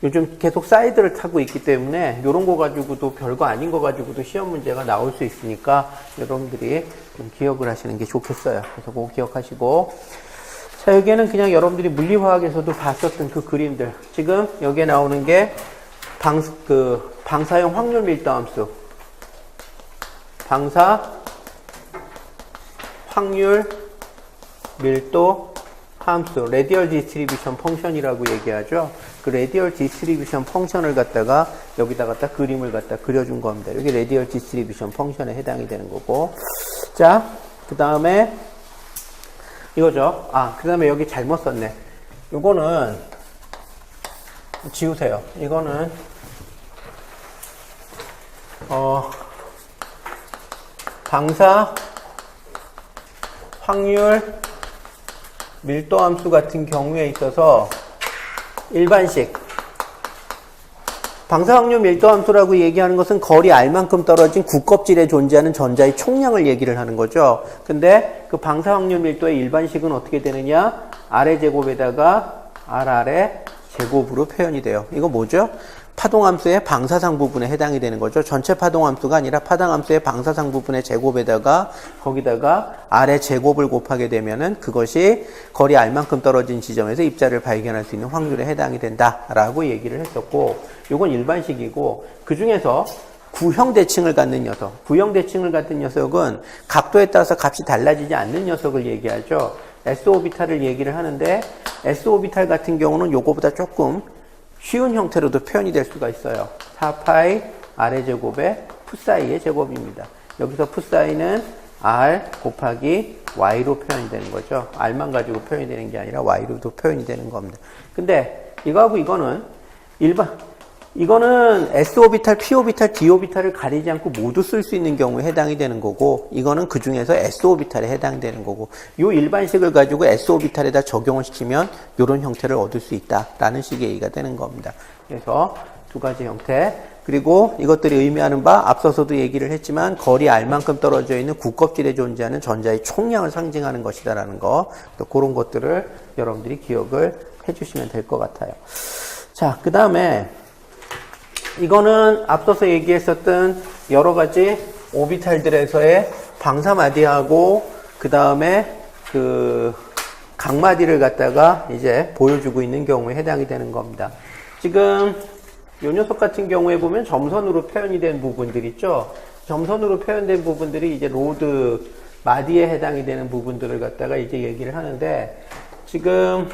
요즘 계속 사이드를 타고 있기 때문에 이런 거 가지고도 별거 아닌 거 가지고도 시험 문제가 나올 수 있으니까 여러분들이 좀 기억을 하시는 게 좋겠어요. 그래서 그거 기억하시고, 자, 여기에는 그냥 여러분들이 물리화학에서도 봤었던 그 그림들, 지금 여기에 나오는 게 방사형 확률 밀도함수, 방사 확률 밀도 함수, 레디얼 디스트리뷰션 펑션이라고 얘기하죠. 그 레디얼 디스트리뷰션 펑션을 갖다가 여기다 갖다 그림을 갖다 그려준 겁니다. 여기 레디얼 디스트리뷰션 펑션에 해당이 되는 거고. 자, 그 다음에 이거죠. 그 다음에 여기 잘못 썼네. 요거는 지우세요. 이거는 방사 확률 밀도함수 같은 경우에 있어서 일반식 방사확률 밀도함수라고 얘기하는 것은 거리 R만큼 떨어진 구껍질에 존재하는 전자의 총량을 얘기를 하는 거죠. 근데 그 방사확률 밀도의 일반식은 어떻게 되느냐? R의 제곱에다가 RR의 제곱으로 표현이 돼요. 이거 뭐죠? 파동함수의 방사상 부분에 해당이 되는 거죠. 전체 파동함수가 아니라 파동함수의 방사상 부분의 제곱에다가 거기다가 R의 제곱을 곱하게 되면은 그것이 거리 R만큼 떨어진 지점에서 입자를 발견할 수 있는 확률에 해당이 된다라고 얘기를 했었고, 이건 일반식이고, 그 중에서 구형 대칭을 갖는 녀석, 구형 대칭을 갖는 녀석은 각도에 따라서 값이 달라지지 않는 녀석을 얘기하죠. S-오비탈을 얘기를 하는데, S-오비탈 같은 경우는 요거보다 조금 쉬운 형태로도 표현이 될 수가 있어요. 4파이 R의 제곱에 푸사이의 제곱입니다. 여기서 푸사이는 R 곱하기 Y로 표현이 되는 거죠. R만 가지고 표현이 되는 게 아니라 Y로도 표현이 되는 겁니다. 근데 이거하고 이거는 이거는 S 오비탈, P 오비탈, D 오비탈을 가리지 않고 모두 쓸 수 있는 경우에 해당이 되는 거고, 이거는 그 중에서 S 오비탈에 해당되는 거고, 요 일반식을 가지고 S 오비탈에다 적용을 시키면 이런 형태를 얻을 수 있다라는 식의 얘기가 되는 겁니다. 그래서 두 가지 형태. 그리고 이것들이 의미하는 바 앞서서도 얘기를 했지만 거리 R만큼 떨어져 있는 구껍질에 존재하는 전자의 총량을 상징하는 것이다라는 거. 또 그런 것들을 여러분들이 기억을 해주시면 될 것 같아요. 자, 그 다음에 이거는 앞서서 얘기했었던 여러 가지 오비탈들에서의 방사마디하고 그 다음에 그 각마디를 갖다가 이제 보여주고 있는 경우에 해당이 되는 겁니다. 지금 이 녀석 같은 경우에 보면 점선으로 표현이 된 부분들 있죠. 점선으로 표현된 부분들이 이제 로드 마디에 해당이 되는 부분들을 갖다가 이제 얘기를 하는데, 지금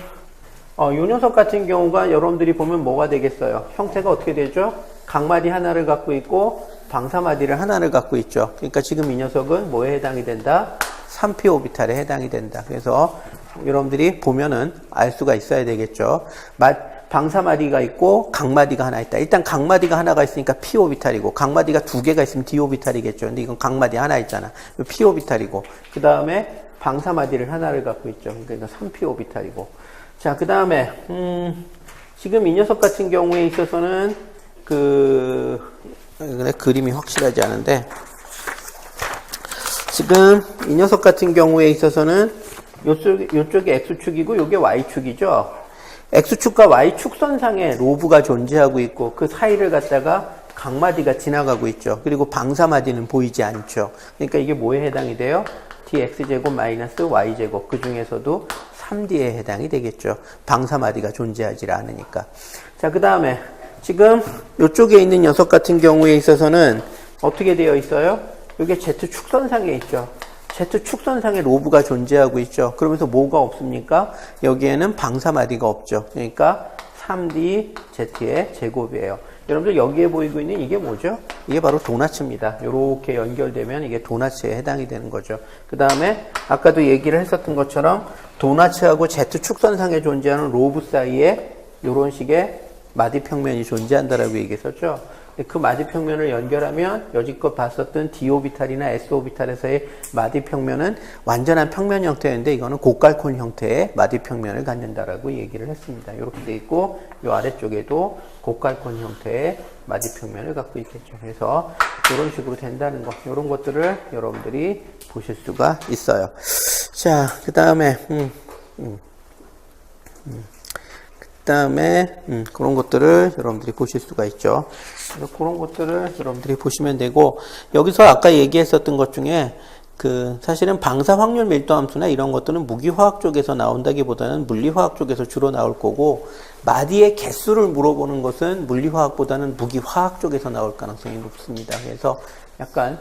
이 녀석 같은 경우가 여러분들이 보면 뭐가 되겠어요? 형태가 어떻게 되죠? 각마디 하나를 갖고 있고 방사마디를 하나를 갖고 있죠. 그러니까 지금 이 녀석은 뭐에 해당이 된다? 3p 오비탈에 해당이 된다. 그래서 여러분들이 보면은 알 수가 있어야 되겠죠. 방사마디가 있고 각마디가 하나 있다. 일단 각마디가 하나가 있으니까 p 오비탈이고, 각마디가 두 개가 있으면 d 오비탈이겠죠. 근데 이건 각마디 하나 있잖아. p 오비탈이고, 그 다음에 방사마디를 하나를 갖고 있죠. 그러니까 3p 오비탈이고. 자, 그 다음에 지금 이 녀석 같은 경우에 있어서는 그림이 확실하지 않은데, 지금 이 녀석 같은 경우에 있어서는 요쪽이 X축이고 요게 Y축이죠. X축과 Y축선상에 로브가 존재하고 있고 그 사이를 갖다가 각마디가 지나가고 있죠. 그리고 방사마디는 보이지 않죠. 그러니까 이게 뭐에 해당이 돼요? dx제곱 마이너스 y제곱, 그 중에서도 3d에 해당이 되겠죠. 방사마디가 존재하지 않으니까. 자, 그 다음에 지금 이쪽에 있는 녀석 같은 경우에 있어서는 어떻게 되어 있어요? 이게 Z축선상에 있죠. Z축선상에 로브가 존재하고 있죠. 그러면서 뭐가 없습니까? 여기에는 방사마디가 없죠. 그러니까 3D Z의 제곱이에요. 여러분들 여기에 보이고 있는 이게 뭐죠? 이게 바로 도나츠입니다. 이렇게 연결되면 이게 도나츠에 해당이 되는 거죠. 그 다음에 아까도 얘기를 했었던 것처럼 도나츠하고 Z축선상에 존재하는 로브 사이에 이런 식의 마디평면이 존재한다라고 얘기했었죠. 그 마디평면을 연결하면 여지껏 봤었던 D오비탈이나 S오비탈에서의 마디평면은 완전한 평면 형태인데, 이거는 고깔콘 형태의 마디평면을 갖는다라고 얘기를 했습니다. 이렇게 돼 있고, 이 아래쪽에도 고깔콘 형태의 마디평면을 갖고 있겠죠. 그래서 이런 식으로 된다는 것, 이런 것들을 여러분들이 보실 수가 있어요. 자, 그 다음에 그런 것들을 여러분들이 보실 수가 있죠. 그래서 그런 것들을 여러분들이 보시면 되고, 여기서 아까 얘기했었던 것 중에 사실은 방사 확률 밀도 함수나 이런 것들은 무기화학 쪽에서 나온다기보다는 물리화학 쪽에서 주로 나올 거고, 마디의 개수를 물어보는 것은 물리화학보다는 무기화학 쪽에서 나올 가능성이 높습니다. 그래서 약간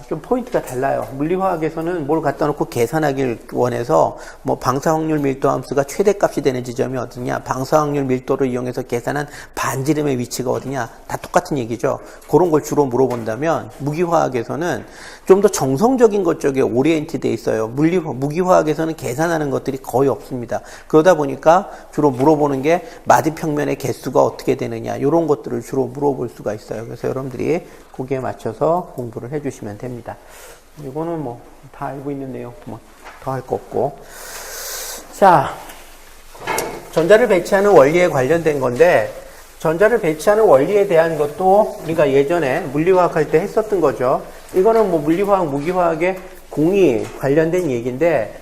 좀 포인트가 달라요. 물리화학에서는 뭘 갖다 놓고 계산하길 원해서 뭐 방사확률 밀도 함수가 최대값이 되는 지점이 어디냐, 방사확률 밀도를 이용해서 계산한 반지름의 위치가 어디냐, 다 똑같은 얘기죠. 그런 걸 주로 물어본다면, 무기화학에서는 좀 더 정성적인 것 쪽에 오리엔트 돼 있어요. 무기화학에서는 계산하는 것들이 거의 없습니다. 그러다 보니까 주로 물어보는 게 마디평면의 개수가 어떻게 되느냐, 이런 것들을 주로 물어볼 수가 있어요. 그래서 여러분들이 거기에 맞춰서 공부를 해주시면 됩니다. 이거는 뭐 다 알고 있는 내용, 뭐 더 할 거 없고. 자, 전자를 배치하는 원리에 관련된 건데, 전자를 배치하는 원리에 대한 것도 우리가 예전에 물리화학 할 때 했었던 거죠. 이거는 뭐 물리화학, 무기화학의 공이 관련된 얘기인데,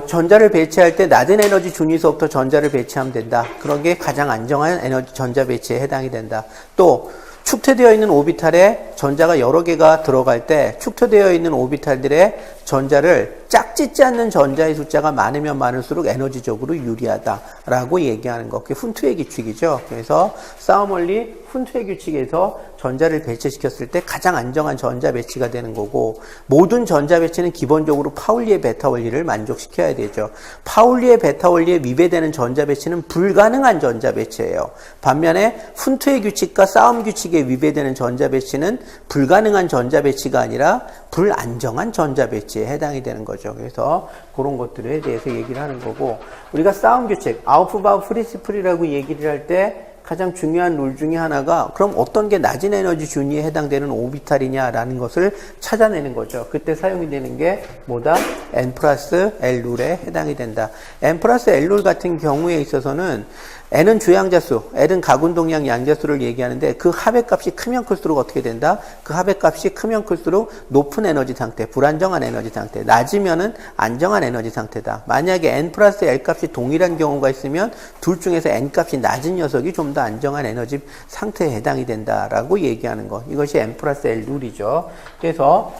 전자를 배치할 때 낮은 에너지 중위소부터 전자를 배치하면 된다. 그런 게 가장 안정한 에너지 전자 배치에 해당이 된다. 또 축퇴되어 있는 오비탈에 전자가 여러 개가 들어갈 때 축퇴되어 있는 오비탈들의 전자를 짝짓지 않는 전자의 숫자가 많으면 많을수록 에너지적으로 유리하다라고 얘기하는 거. 그게 훈트의 규칙이죠. 그래서 싸움 원리 훈트의 규칙에서 전자를 배치시켰을 때 가장 안정한 전자 배치가 되는 거고, 모든 전자 배치는 기본적으로 파울리의 베타 원리를 만족시켜야 되죠. 파울리의 베타 원리에 위배되는 전자 배치는 불가능한 전자 배치예요. 반면에 훈트의 규칙과 싸움 규칙에 위배되는 전자 배치는 불가능한 전자 배치가 아니라 불안정한 전자 배치에 해당이 되는 거죠. 그래서 그런 것들에 대해서 얘기를 하는 거고, 우리가 싸움 규칙, 아우프바우 프린시플이라고 얘기를 할 때 가장 중요한 룰 중에 하나가 그럼 어떤 게 낮은 에너지 준위에 해당되는 오비탈이냐라는 것을 찾아내는 거죠. 그때 사용이 되는 게 뭐다? n 플러스 l 룰에 해당이 된다. n 플러스 l 룰 같은 경우에 있어서는 n은 주양자수, l은 가군동량 양자수를 얘기하는데 그 합의 값이 크면 클수록 어떻게 된다? 그 합의 값이 크면 클수록 높은 에너지 상태, 불안정한 에너지 상태, 낮으면은 안정한 에너지 상태다. 만약에 n 플러스 l 값이 동일한 경우가 있으면 둘 중에서 n 값이 낮은 녀석이 좀 더 안정한 에너지 상태에 해당이 된다라고 얘기하는 것. 이것이 n 플러스 l 룰이죠. 그래서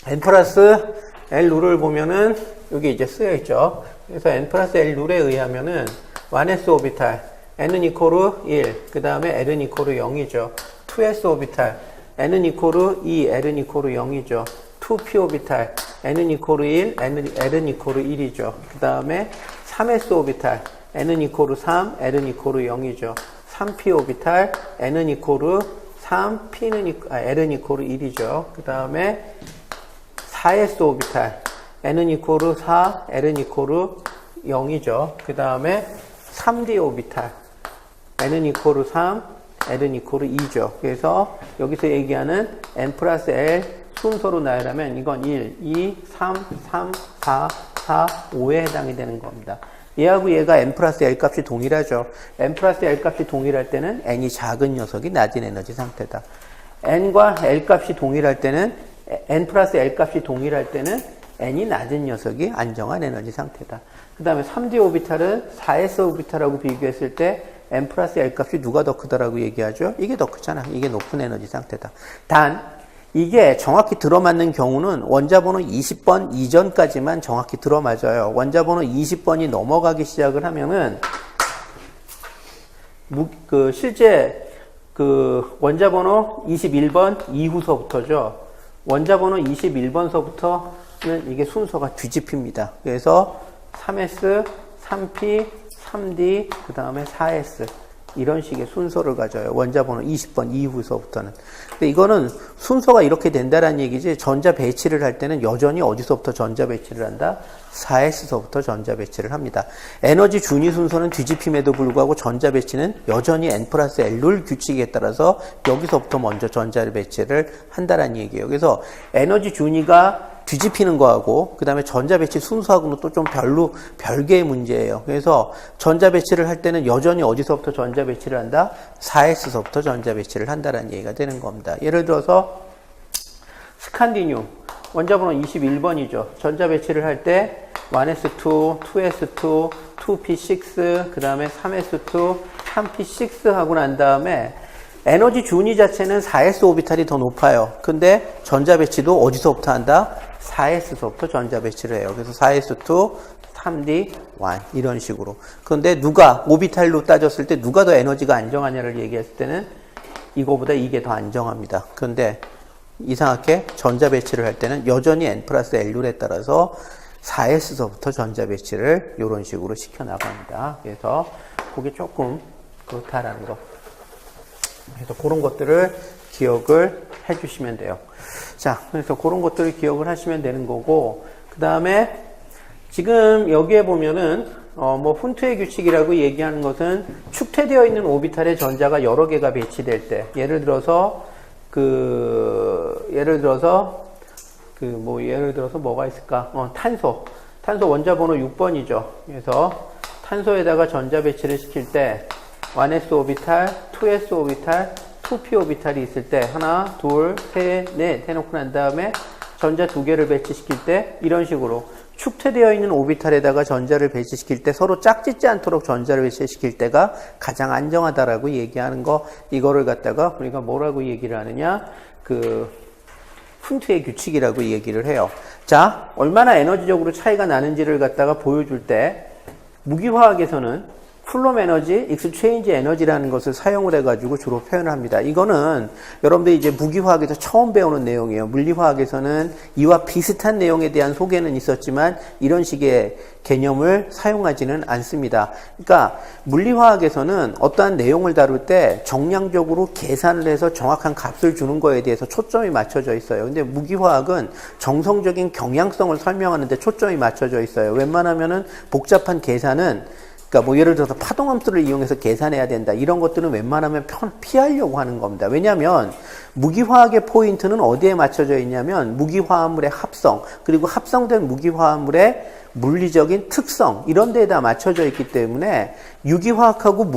n 플러스 l 룰을 보면은 여기 이제 쓰여 있죠. 그래서 n 플러스 l 룰에 의하면은 1s 오비탈, n은 이코르 1, 그 다음에 l은 이코르 0이죠. 2s 오비탈, n은 이코르 2, l은 이코르 0이죠. 2p 오비탈, n은 이코르 1, l은 이코르 1이죠. 그 다음에 3s 오비탈, n은 이코르 3, l은 이코르 0이죠. 3p 오비탈, n은 이코르 3, l은 이코르 1이죠. 그 다음에 4s 오비탈, n은 이코르 4, l은 이코르 0이죠. 그 다음에 3d 오비탈, n은 이코르 3, l은 이코르 2죠. 그래서 여기서 얘기하는 n 플러스 l 순서로 나열하면 이건 1, 2, 3, 3, 4, 4, 5에 해당이 되는 겁니다. 얘하고 얘가 n 플러스 l 값이 동일하죠. n 플러스 l 값이 동일할 때는 n이 작은 녀석이 낮은 에너지 상태다. n과 l 값이 동일할 때는 n 플러스 l 값이 동일할 때는 n이 낮은 녀석이 안정한 에너지 상태다. 그 다음에 3d 오비탈은 4s 오비탈하고 비교했을 때 n 플러스 l 값이 누가 더 크다라고 얘기하죠? 이게 더 크잖아. 이게 높은 에너지 상태다. 단 이게 정확히 들어맞는 경우는 원자번호 20번 이전까지만 정확히 들어맞아요. 원자번호 20번이 넘어가기 시작을 하면은 실제 원자번호 21번 이후서부터죠. 원자번호 21번서부터는 이게 순서가 뒤집힙니다. 그래서 3S, 3P, 3D, 그 다음에 4S 이런 식의 순서를 가져요. 원자번호 20번 이후서부터는. 근데 이거는 순서가 이렇게 된다라는 얘기지 전자 배치를 할 때는 여전히 어디서부터 전자 배치를 한다? 4S서부터 전자 배치를 합니다. 에너지 준위 순서는 뒤집힘에도 불구하고 전자 배치는 여전히 n 플러스 l 룰 규칙에 따라서 여기서부터 먼저 전자 배치를 한다라는 얘기예요. 그래서 에너지 준위가 뒤집히는 거하고 그 다음에 전자 배치 순서하고는 또 좀 별개의 문제예요. 그래서 전자 배치를 할 때는 여전히 어디서부터 전자 배치를 한다? 4S서부터 전자 배치를 한다라는 얘기가 되는 겁니다. 예를 들어서 스칸디듐 원자번호 21번이죠. 전자 배치를 할 때 1s2, 2s2, 2p6, 그 다음에 3s2, 3p6 하고 난 다음에 에너지 준위 자체는 4s 오비탈이 더 높아요. 근데 전자 배치도 어디서부터 한다? 4s서부터 전자 배치를 해요. 그래서 4s2, 3d, 1 이런 식으로. 그런데 누가 오비탈로 따졌을 때 누가 더 에너지가 안정하냐를 얘기했을 때는 이거보다 이게 더 안정합니다. 그런데 이상하게 전자 배치를 할 때는 여전히 n 플러스 l 룰에 따라서 4s서부터 전자 배치를 이런 식으로 시켜 나갑니다. 그래서 그게 조금 그렇다라는 거. 그래서 그런 것들을 기억을 해주시면 돼요. 자, 그래서 그런 것들을 기억을 하시면 되는 거고, 그 다음에 지금 여기에 보면은 훈트의 규칙이라고 얘기하는 것은 축퇴되어 있는 오비탈의 전자가 여러 개가 배치될 때, 예를 들어서 뭐가 있을까? 탄소 원자번호 6번이죠. 그래서 탄소에다가 전자 배치를 시킬 때 1s 오비탈, 2s 오비탈, 2p 오비탈이 있을 때 하나, 둘, 셋, 넷 해놓고 난 다음에 전자 두 개를 배치시킬 때 이런 식으로 축퇴되어 있는 오비탈에다가 전자를 배치시킬 때 서로 짝짓지 않도록 전자를 배치시킬 때가 가장 안정하다라고 얘기하는 거, 이거를 갖다가 우리가 뭐라고 얘기를 하느냐? 훈트의 규칙이라고 얘기를 해요. 자, 얼마나 에너지적으로 차이가 나는지를 갖다가 보여줄 때 무기화학에서는 쿨롬 에너지, 익스체인지 에너지라는 것을 사용을 해가지고 주로 표현을 합니다. 이거는 여러분들이 이제 무기화학에서 처음 배우는 내용이에요. 물리화학에서는 이와 비슷한 내용에 대한 소개는 있었지만 이런 식의 개념을 사용하지는 않습니다. 그러니까 물리화학에서는 어떠한 내용을 다룰 때 정량적으로 계산을 해서 정확한 값을 주는 거에 대해서 초점이 맞춰져 있어요. 근데 무기화학은 정성적인 경향성을 설명하는 데 초점이 맞춰져 있어요. 웬만하면은 복잡한 계산은 그러니까 뭐 예를 들어서 파동함수를 이용해서 계산해야 된다. 이런 것들은 웬만하면 피하려고 하는 겁니다. 왜냐하면 무기화학의 포인트는 어디에 맞춰져 있냐면 무기화합물의 합성, 그리고 합성된 무기화합물의 물리적인 특성, 이런 데에다 맞춰져 있기 때문에 유기화학하고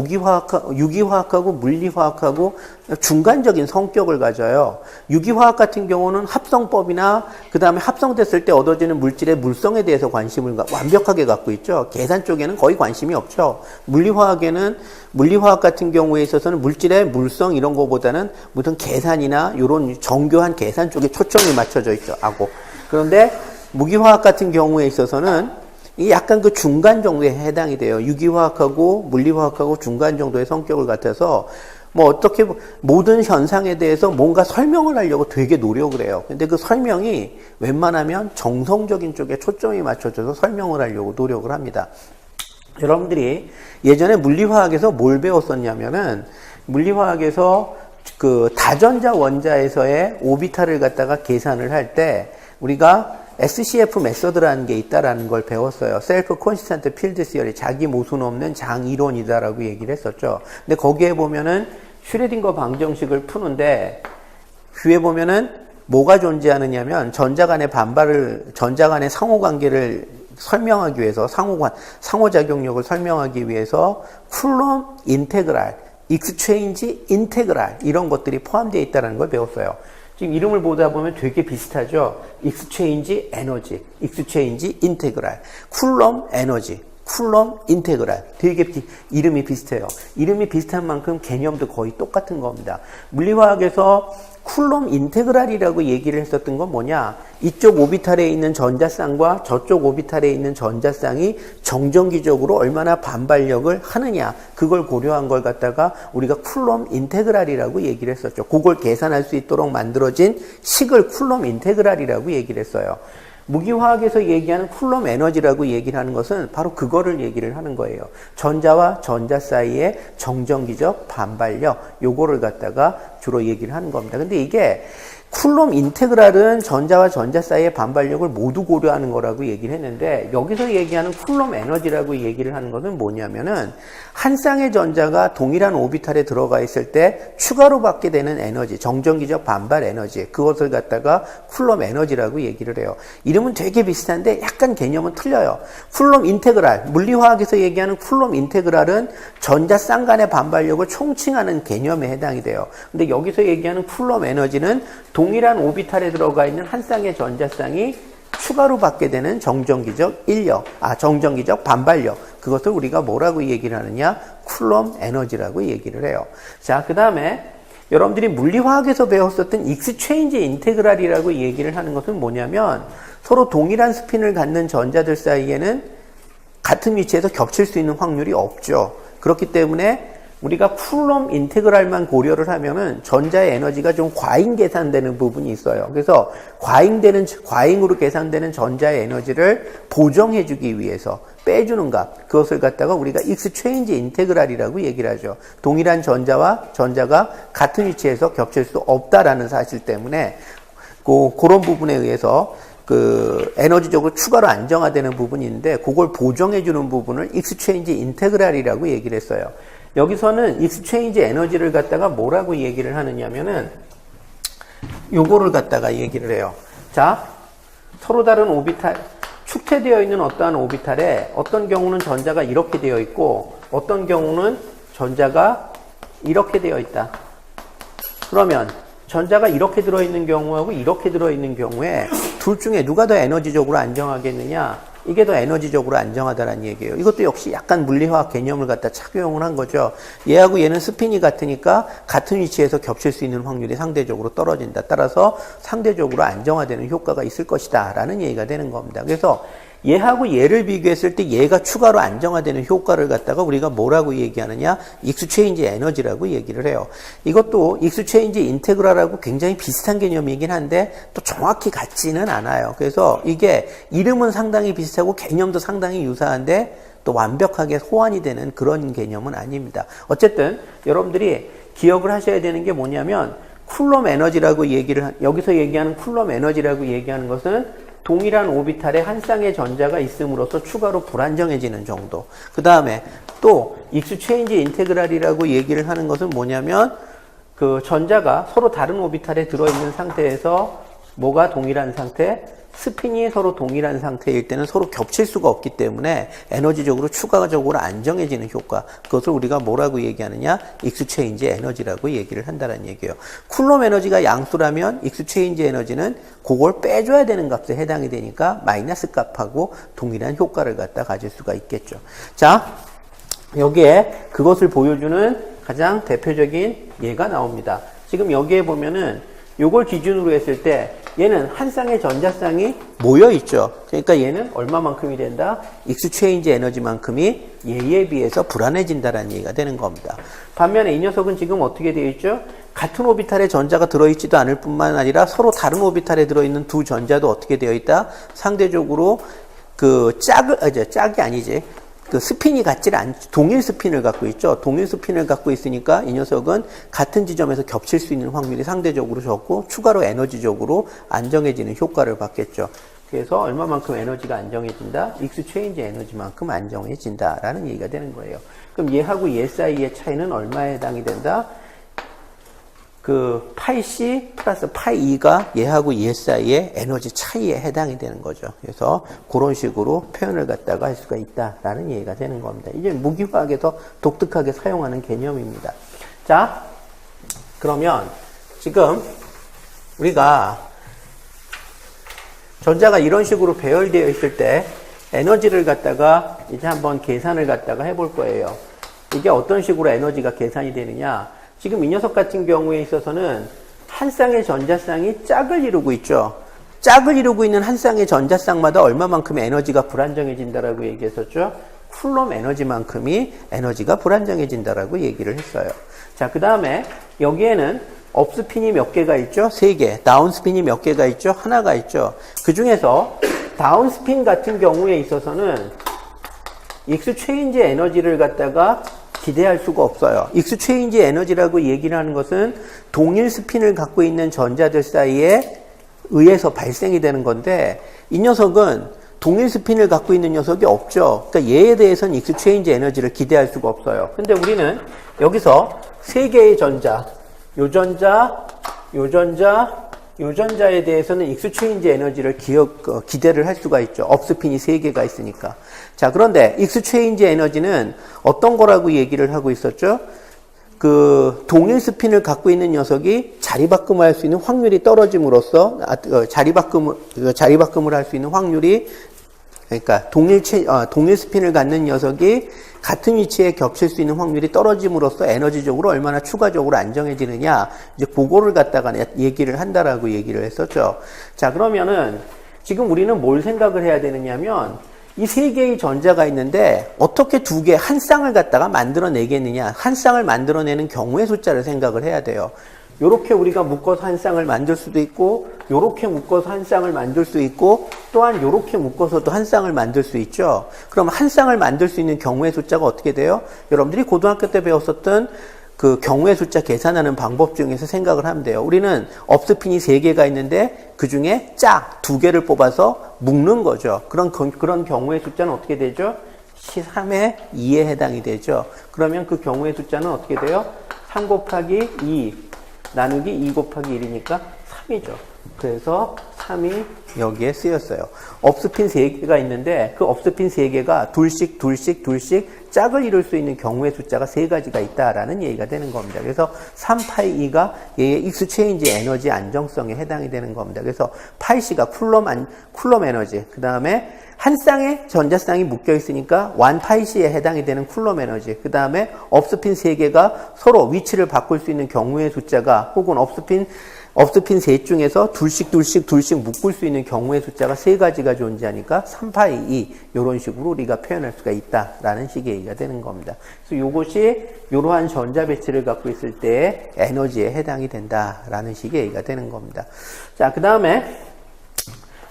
유기화학하고 물리화학하고 중간적인 성격을 가져요. 유기화학 같은 경우는 합성법이나 그 다음에 합성됐을 때 얻어지는 물질의 물성에 대해서 관심을 완벽하게 갖고 있죠. 계산 쪽에는 거의 관심이 없죠. 물리화학 같은 경우에 있어서는 물질의 물성 이런 거보다는 무슨 계산이나 이런 정교한 계산 쪽에 초점이 맞춰져 있죠. 그런데 무기화학 같은 경우에 있어서는 약간 그 중간 정도에 해당이 돼요. 유기화학하고 물리화학하고 중간 정도의 성격을 갖춰서 뭐 어떻게 모든 현상에 대해서 뭔가 설명을 하려고 되게 노력을 해요. 근데 그 설명이 웬만하면 정성적인 쪽에 초점이 맞춰져서 설명을 하려고 노력을 합니다. 여러분들이 예전에 물리화학에서 뭘 배웠었냐면은 물리화학에서 그 다전자 원자에서의 오비탈을 갖다가 계산을 할 때 우리가 SCF 메서드라는 게 있다라는 걸 배웠어요. 셀프 콘시스턴트 필드 시어리, 자기 모순 없는 장 이론이다라고 얘기를 했었죠. 근데 거기에 보면은 슈레딩거 방정식을 푸는데 뒤에 보면은 뭐가 존재하느냐면 전자 간의 상호관계를 설명하기 위해서 상호작용력을 설명하기 위해서 쿨롬 인테그랄, 익스체인지 인테그랄 이런 것들이 포함되어 있다는 걸 배웠어요. 지금 이름을 보다 보면 되게 비슷하죠. 익스체인지 에너지, 익스체인지 인테그랄, 쿨럼 에너지, 쿨럼 인테그랄. 되게 이름이 비슷해요. 이름이 비슷한 만큼 개념도 거의 똑같은 겁니다. 물리화학에서 쿨럼 인테그랄이라고 얘기를 했었던 건 뭐냐? 이쪽 오비탈에 있는 전자쌍과 저쪽 오비탈에 있는 전자쌍이 정전기적으로 얼마나 반발력을 하느냐, 그걸 고려한 걸 갖다가 우리가 쿨럼 인테그랄이라고 얘기를 했었죠. 그걸 계산할 수 있도록 만들어진 식을 쿨럼 인테그랄이라고 얘기를 했어요. 무기화학에서 얘기하는 쿨럼 에너지라고 얘기를 하는 것은 바로 그거를 얘기를 하는 거예요. 전자와 전자 사이의 정전기적 반발력, 요거를 갖다가 주로 얘기를 하는 겁니다. 근데 이게 쿨럼 인테그랄은 전자와 전자 사이의 반발력을 모두 고려하는 거라고 얘기를 했는데, 여기서 얘기하는 쿨럼 에너지라고 얘기를 하는 것은 뭐냐면은 한 쌍의 전자가 동일한 오비탈에 들어가 있을 때 추가로 받게 되는 에너지, 정전기적 반발 에너지, 그것을 갖다가 쿨럼 에너지라고 얘기를 해요. 이름은 되게 비슷한데 약간 개념은 틀려요. 쿨럼 인테그랄, 물리화학에서 얘기하는 쿨럼 인테그랄은 전자 쌍 간의 반발력을 총칭하는 개념에 해당이 돼요. 근데 여기서 얘기하는 쿨럼 에너지는 동일한 오비탈에 들어가 있는 한 쌍의 전자쌍이 추가로 받게 되는 정전기적 반발력, 그것을 우리가 뭐라고 얘기를 하느냐? 쿨럼 에너지라고 얘기를 해요. 자, 그 다음에 여러분들이 물리화학에서 배웠었던 익스체인지 인테그랄이라고 얘기를 하는 것은 뭐냐면, 서로 동일한 스핀을 갖는 전자들 사이에는 같은 위치에서 겹칠 수 있는 확률이 없죠. 그렇기 때문에 우리가 쿨럼 인테그랄만 고려를 하면은 전자의 에너지가 좀 과잉 계산되는 부분이 있어요. 그래서 과잉으로 계산되는 전자의 에너지를 보정해주기 위해서 빼주는 값, 그것을 갖다가 우리가 익스체인지 인테그랄이라고 얘기를 하죠. 동일한 전자와 전자가 같은 위치에서 겹칠 수 없다라는 사실 때문에 그런 부분에 의해서 에너지적으로 추가로 안정화되는 부분이 있는데, 그걸 보정해주는 부분을 익스체인지 인테그랄이라고 얘기를 했어요. 여기서는 익스체인지 에너지를 갖다가 뭐라고 얘기를 하느냐면은 요거를 갖다가 얘기를 해요. 자, 서로 다른 오비탈, 축퇴되어 있는 어떠한 오비탈에 어떤 경우는 전자가 이렇게 되어 있고 어떤 경우는 전자가 이렇게 되어 있다. 그러면 전자가 이렇게 들어있는 경우하고 이렇게 들어있는 경우에 둘 중에 누가 더 에너지적으로 안정하겠느냐? 이게 더 에너지적으로 안정하다는 얘기예요. 이것도 역시 약간 물리화학 개념을 갖다 착용을 한 거죠. 얘하고 얘는 스핀이 같으니까 같은 위치에서 겹칠 수 있는 확률이 상대적으로 떨어진다. 따라서 상대적으로 안정화되는 효과가 있을 것이다 라는 얘기가 되는 겁니다. 그래서 얘하고 얘를 비교했을 때 얘가 추가로 안정화되는 효과를 갖다가 우리가 뭐라고 얘기하느냐? 익스체인지 에너지라고 얘기를 해요. 이것도 익스체인지 인테그랄하고 굉장히 비슷한 개념이긴 한데 또 정확히 같지는 않아요. 그래서 이게 이름은 상당히 비슷하고 개념도 상당히 유사한데 또 완벽하게 호환이 되는 그런 개념은 아닙니다. 어쨌든 여러분들이 기억을 하셔야 되는 게 뭐냐면, 쿨럼 에너지라고 여기서 얘기하는 쿨럼 에너지라고 얘기하는 것은 동일한 오비탈에 한 쌍의 전자가 있음으로써 추가로 불안정해지는 정도. 그 다음에 또 익스체인지 인테그랄이라고 얘기를 하는 것은 뭐냐면 그 전자가 서로 다른 오비탈에 들어있는 상태에서 뭐가 동일한 상태? 스핀이 서로 동일한 상태일 때는 서로 겹칠 수가 없기 때문에 에너지적으로 추가적으로 안정해지는 효과. 그것을 우리가 뭐라고 얘기하느냐? 익스체인지 에너지라고 얘기를 한다는 얘기예요. 쿨롬 에너지가 양수라면 익스체인지 에너지는 그걸 빼줘야 되는 값에 해당이 되니까 마이너스 값하고 동일한 효과를 갖다 가질 수가 있겠죠. 자, 여기에 그것을 보여주는 가장 대표적인 예가 나옵니다. 지금 여기에 보면은 요걸 기준으로 했을 때 얘는 한 쌍의 전자쌍이 모여 있죠. 그러니까 얘는 얼마만큼이 된다? 익스체인지 에너지만큼이 얘에 비해서 불안해진다라는 얘기가 되는 겁니다. 반면에 이 녀석은 지금 어떻게 되어 있죠? 같은 오비탈에 전자가 들어있지도 않을 뿐만 아니라 서로 다른 오비탈에 들어있는 두 전자도 어떻게 되어 있다? 상대적으로 그 짝이 아니지. 그 스핀이 같지 않지. 동일 스핀을 갖고 있죠. 동일 스핀을 갖고 있으니까 이 녀석은 같은 지점에서 겹칠 수 있는 확률이 상대적으로 적고 추가로 에너지적으로 안정해지는 효과를 받겠죠. 그래서 얼마만큼 에너지가 안정해진다? 익스체인지 에너지만큼 안정해진다라는 얘기가 되는 거예요. 그럼 얘하고 얘 사이의 차이는 얼마에 해당이 된다? 그 파이 C 플러스 파이 E가 얘하고 얘 사이의 에너지 차이에 해당이 되는 거죠. 그래서 그런 식으로 표현을 갖다가 할 수가 있다라는 얘기가 되는 겁니다. 이제 무기화학에서 독특하게 사용하는 개념입니다. 자, 그러면 지금 우리가 전자가 이런 식으로 배열되어 있을 때 에너지를 갖다가 이제 한번 계산을 갖다가 해볼 거예요. 이게 어떤 식으로 에너지가 계산이 되느냐? 지금 이 녀석 같은 경우에 있어서는 한 쌍의 전자쌍이 짝을 이루고 있죠. 짝을 이루고 있는 한 쌍의 전자쌍마다 얼마만큼의 에너지가 불안정해진다라고 얘기했었죠. 쿨롬 에너지만큼이 에너지가 불안정해진다라고 얘기를 했어요. 자, 그 다음에 여기에는 업스핀이 몇 개가 있죠? 3개. 다운스핀이 몇 개가 있죠? 하나가 있죠. 그 중에서 다운스핀 같은 경우에 있어서는 익스체인지 에너지를 갖다가 기대할 수가 없어요. 익스체인지 에너지라고 얘기를 하는 것은 동일 스핀을 갖고 있는 전자들 사이에 의해서 발생이 되는 건데 이 녀석은 동일 스핀을 갖고 있는 녀석이 없죠. 그러니까 얘에 대해서는 익스체인지 에너지를 기대할 수가 없어요. 근데 우리는 여기서 3개의 전자, 요 전자, 요 전자, 요 전자에 대해서는 익스체인지 에너지를 기대를 할 수가 있죠. 업스핀이 3개가 있으니까. 자, 그런데 익스체인지 에너지는 어떤 거라고 얘기를 하고 있었죠? 그 동일 스핀을 갖고 있는 녀석이 자리바꿈을 할 수 있는 확률이 떨어짐으로써 자리바꿈을 할 수 있는 확률이 그러니까 동일 스핀을 갖는 녀석이 같은 위치에 겹칠 수 있는 확률이 떨어짐으로써 에너지적으로 얼마나 추가적으로 안정해지느냐, 이제 그거를 갖다가 얘기를 한다라고 얘기를 했었죠. 자, 그러면은 지금 우리는 뭘 생각을 해야 되느냐면 이 3개의 전자가 있는데 어떻게 2개, 한 쌍을 갖다가 만들어내겠느냐, 한 쌍을 만들어내는 경우의 숫자를 생각을 해야 돼요. 요렇게 우리가 묶어서 한 쌍을 만들 수도 있고, 요렇게 묶어서 한 쌍을 만들 수 있고, 또한 요렇게 묶어서도 한 쌍을 만들 수 있죠. 그럼 한 쌍을 만들 수 있는 경우의 숫자가 어떻게 돼요? 여러분들이 고등학교 때 배웠었던 그 경우의 숫자 계산하는 방법 중에서 생각을 하면 돼요. 우리는 업스핀이 3개가 있는데 그 중에 짝 2개를 뽑아서 묶는 거죠. 그런 경우의 숫자는 어떻게 되죠? 3의 2에 해당이 되죠. 그러면 그 경우의 숫자는 어떻게 돼요? 3 곱하기 2 나누기 2 곱하기 1이니까 3이죠. 그래서 3이 여기에 쓰였어요. 업스핀 3개가 있는데 그 업스핀 3개가 둘씩 짝을 이룰 수 있는 경우의 숫자가 3가지가 있다라는 얘기가 되는 겁니다. 그래서 3파이가 얘의 익스체인지 에너지 안정성에 해당이 되는 겁니다. 그래서 파이C가 쿨롬 에너지, 그 다음에 한 쌍의 전자쌍이 묶여 있으니까 1파이C에 해당이 되는 쿨롬 에너지, 그 다음에 업스핀 3개가 서로 위치를 바꿀 수 있는 경우의 숫자가, 혹은 업스핀 셋 중에서 둘씩 묶을 수 있는 경우의 숫자가 3가지가 존재하니까 3파이2 이런 식으로 우리가 표현할 수가 있다라는 식의 얘기가 되는 겁니다. 그래서 이것이 이러한 전자 배치를 갖고 있을 때의 에너지에 해당이 된다라는 식의 얘기가 되는 겁니다. 자, 그 다음에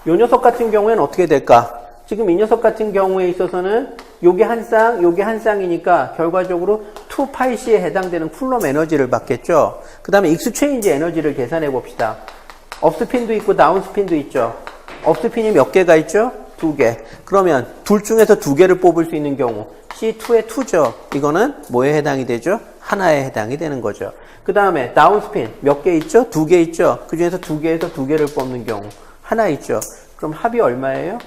이 녀석 같은 경우에는 어떻게 될까? 지금 이 녀석 같은 경우에 있어서는 요게 한 쌍, 요게 한 쌍이니까 결과적으로 2파이C에 해당되는 쿨롬 에너지를 받겠죠. 그 다음에 익스체인지 에너지를 계산해 봅시다. 업스핀도 있고 다운스핀도 있죠. 업스핀이 몇 개가 있죠? 2개. 그러면 둘 중에서 2개를 뽑을 수 있는 경우 C2의 2죠. 이거는 뭐에 해당이 되죠? 하나에 해당이 되는 거죠. 그 다음에 다운스핀 몇 개 있죠? 2개 있죠. 그 중에서 2개에서 2개를 뽑는 경우 하나 있죠. 그럼 합이 얼마예요?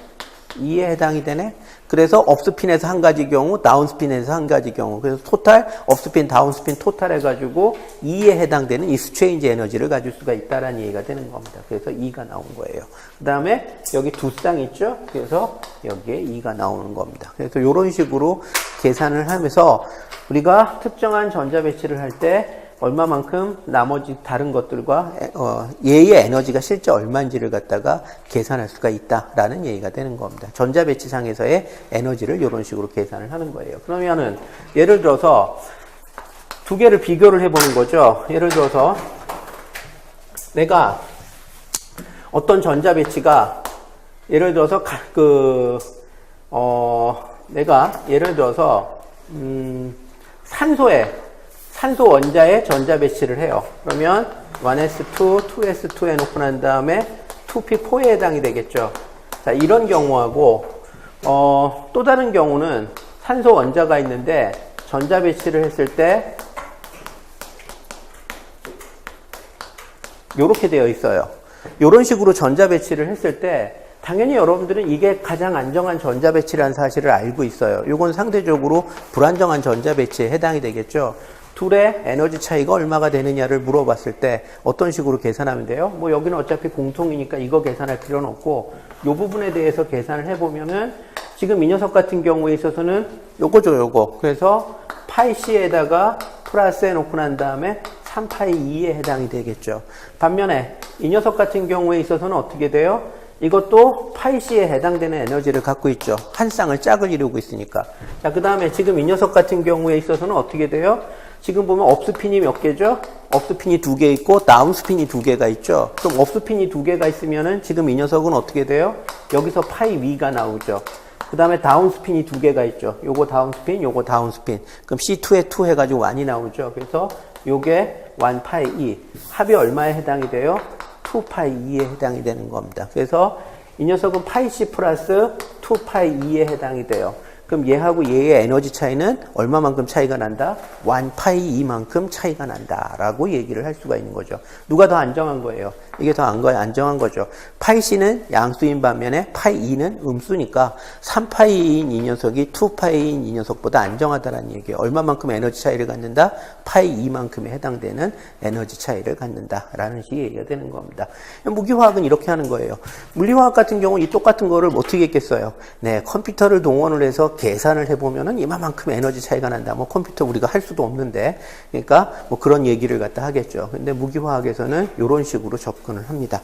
2에 해당이 되네. 그래서 업스핀에서 한 가지 경우, 다운스핀에서 한 가지 경우. 그래서 토탈, 업스핀, 다운스핀 토탈 해가지고 2에 해당되는 익스체인지 에너지를 가질 수가 있다라는 얘기가 되는 겁니다. 그래서 2가 나온 거예요. 그 다음에 여기 두 쌍 있죠? 그래서 여기에 2가 나오는 겁니다. 그래서 이런 식으로 계산을 하면서 우리가 특정한 전자 배치를 할 때 얼마만큼 나머지 다른 것들과 얘의 에너지가 실제 얼마인지를 갖다가 계산할 수가 있다라는 얘기가 되는 겁니다. 전자 배치상에서의 에너지를 이런 식으로 계산을 하는 거예요. 그러면은 예를 들어서 두 개를 비교를 해보는 거죠. 예를 들어서 내가 어떤 전자 배치가 예를 들어서 내가 예를 들어서 산소 원자에 전자 배치를 해요. 그러면 1s2, 2s2 해놓고 난 다음에 2p4에 해당이 되겠죠. 자, 이런 경우하고 또 다른 경우는 산소 원자가 있는데 전자 배치를 했을 때 이렇게 되어 있어요. 이런 식으로 전자 배치를 했을 때 당연히 여러분들은 이게 가장 안정한 전자 배치라는 사실을 알고 있어요. 이건 상대적으로 불안정한 전자 배치에 해당이 되겠죠. 둘의 에너지 차이가 얼마가 되느냐를 물어봤을 때 어떤 식으로 계산하면 돼요? 뭐 여기는 어차피 공통이니까 이거 계산할 필요는 없고 이 부분에 대해서 계산을 해보면은 지금 이 녀석 같은 경우에 있어서는 요거죠, 요거. 그래서 파이 C에다가 플러스 해놓고 난 다음에 3파이 2에 해당이 되겠죠. 반면에 이 녀석 같은 경우에 있어서는 어떻게 돼요? 이것도 파이 C에 해당되는 에너지를 갖고 있죠. 한 쌍을 짝을 이루고 있으니까. 자, 그 다음에 지금 이 녀석 같은 경우에 있어서는 어떻게 돼요? 지금 보면 업스핀이 몇 개죠? 업스핀이 2개 있고 다운스핀이 2개가 있죠. 그럼 업스핀이 2개가 있으면은 지금 이 녀석은 어떻게 돼요? 여기서 파이 V가 나오죠. 그 다음에 다운스핀이 2개가 있죠. 요거 다운스핀, 요거 다운스핀. 그럼 C2에 2 해가지고 1이 나오죠. 그래서 요게 1파이 2. 합이 얼마에 해당이 돼요? 2파이 2에 해당이 되는 겁니다. 그래서 이 녀석은 파이 C 플러스 2파이 2에 해당이 돼요. 그럼 얘하고 얘의 에너지 차이는 얼마만큼 차이가 난다? 1파이 2만큼 차이가 난다라고 얘기를 할 수가 있는 거죠. 누가 더 안정한 거예요? 이게 더 안정한 거죠. 파이 C는 양수인 반면에 파이 2는 음수니까 3파이인 이 녀석이 2파이인 이 녀석보다 안정하다는 얘기예요. 얼마만큼 에너지 차이를 갖는다? 파이 2만큼에 해당되는 에너지 차이를 갖는다라는 식의 얘기가 되는 겁니다. 무기화학은 이렇게 하는 거예요. 물리화학 같은 경우 이 똑같은 거를 어떻게 했겠어요? 네, 컴퓨터를 동원을 해서 계산을 해보면은 이만큼 에너지 차이가 난다. 뭐 컴퓨터 우리가 할 수도 없는데, 그러니까 뭐 그런 얘기를 갖다 하겠죠. 근데 무기화학에서는 이런 식으로 접근을 합니다.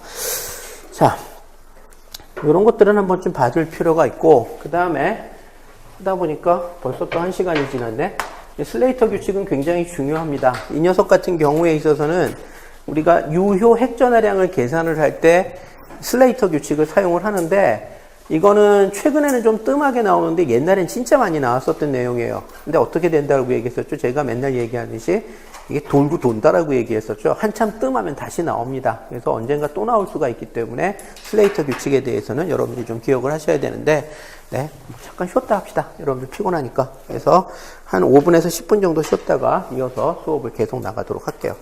자, 이런 것들은 한 번쯤 봐줄 필요가 있고, 그 다음에 하다 보니까 벌써 또 1시간이 지났네. 슬레이터 규칙은 굉장히 중요합니다. 이 녀석 같은 경우에 있어서는 우리가 유효 핵전하량을 계산을 할 때 슬레이터 규칙을 사용을 하는데, 이거는 최근에는 좀 뜸하게 나오는데 옛날엔 진짜 많이 나왔었던 내용이에요. 근데 어떻게 된다고 얘기했었죠? 제가 맨날 얘기하듯이 이게 돌고 돈다라고 얘기했었죠. 한참 뜸하면 다시 나옵니다. 그래서 언젠가 또 나올 수가 있기 때문에 슬레이터 규칙에 대해서는 여러분들이 좀 기억을 하셔야 되는데, 네, 잠깐 쉬었다 합시다. 여러분들 피곤하니까. 그래서 한 5분에서 10분 정도 쉬었다가 이어서 수업을 계속 나가도록 할게요.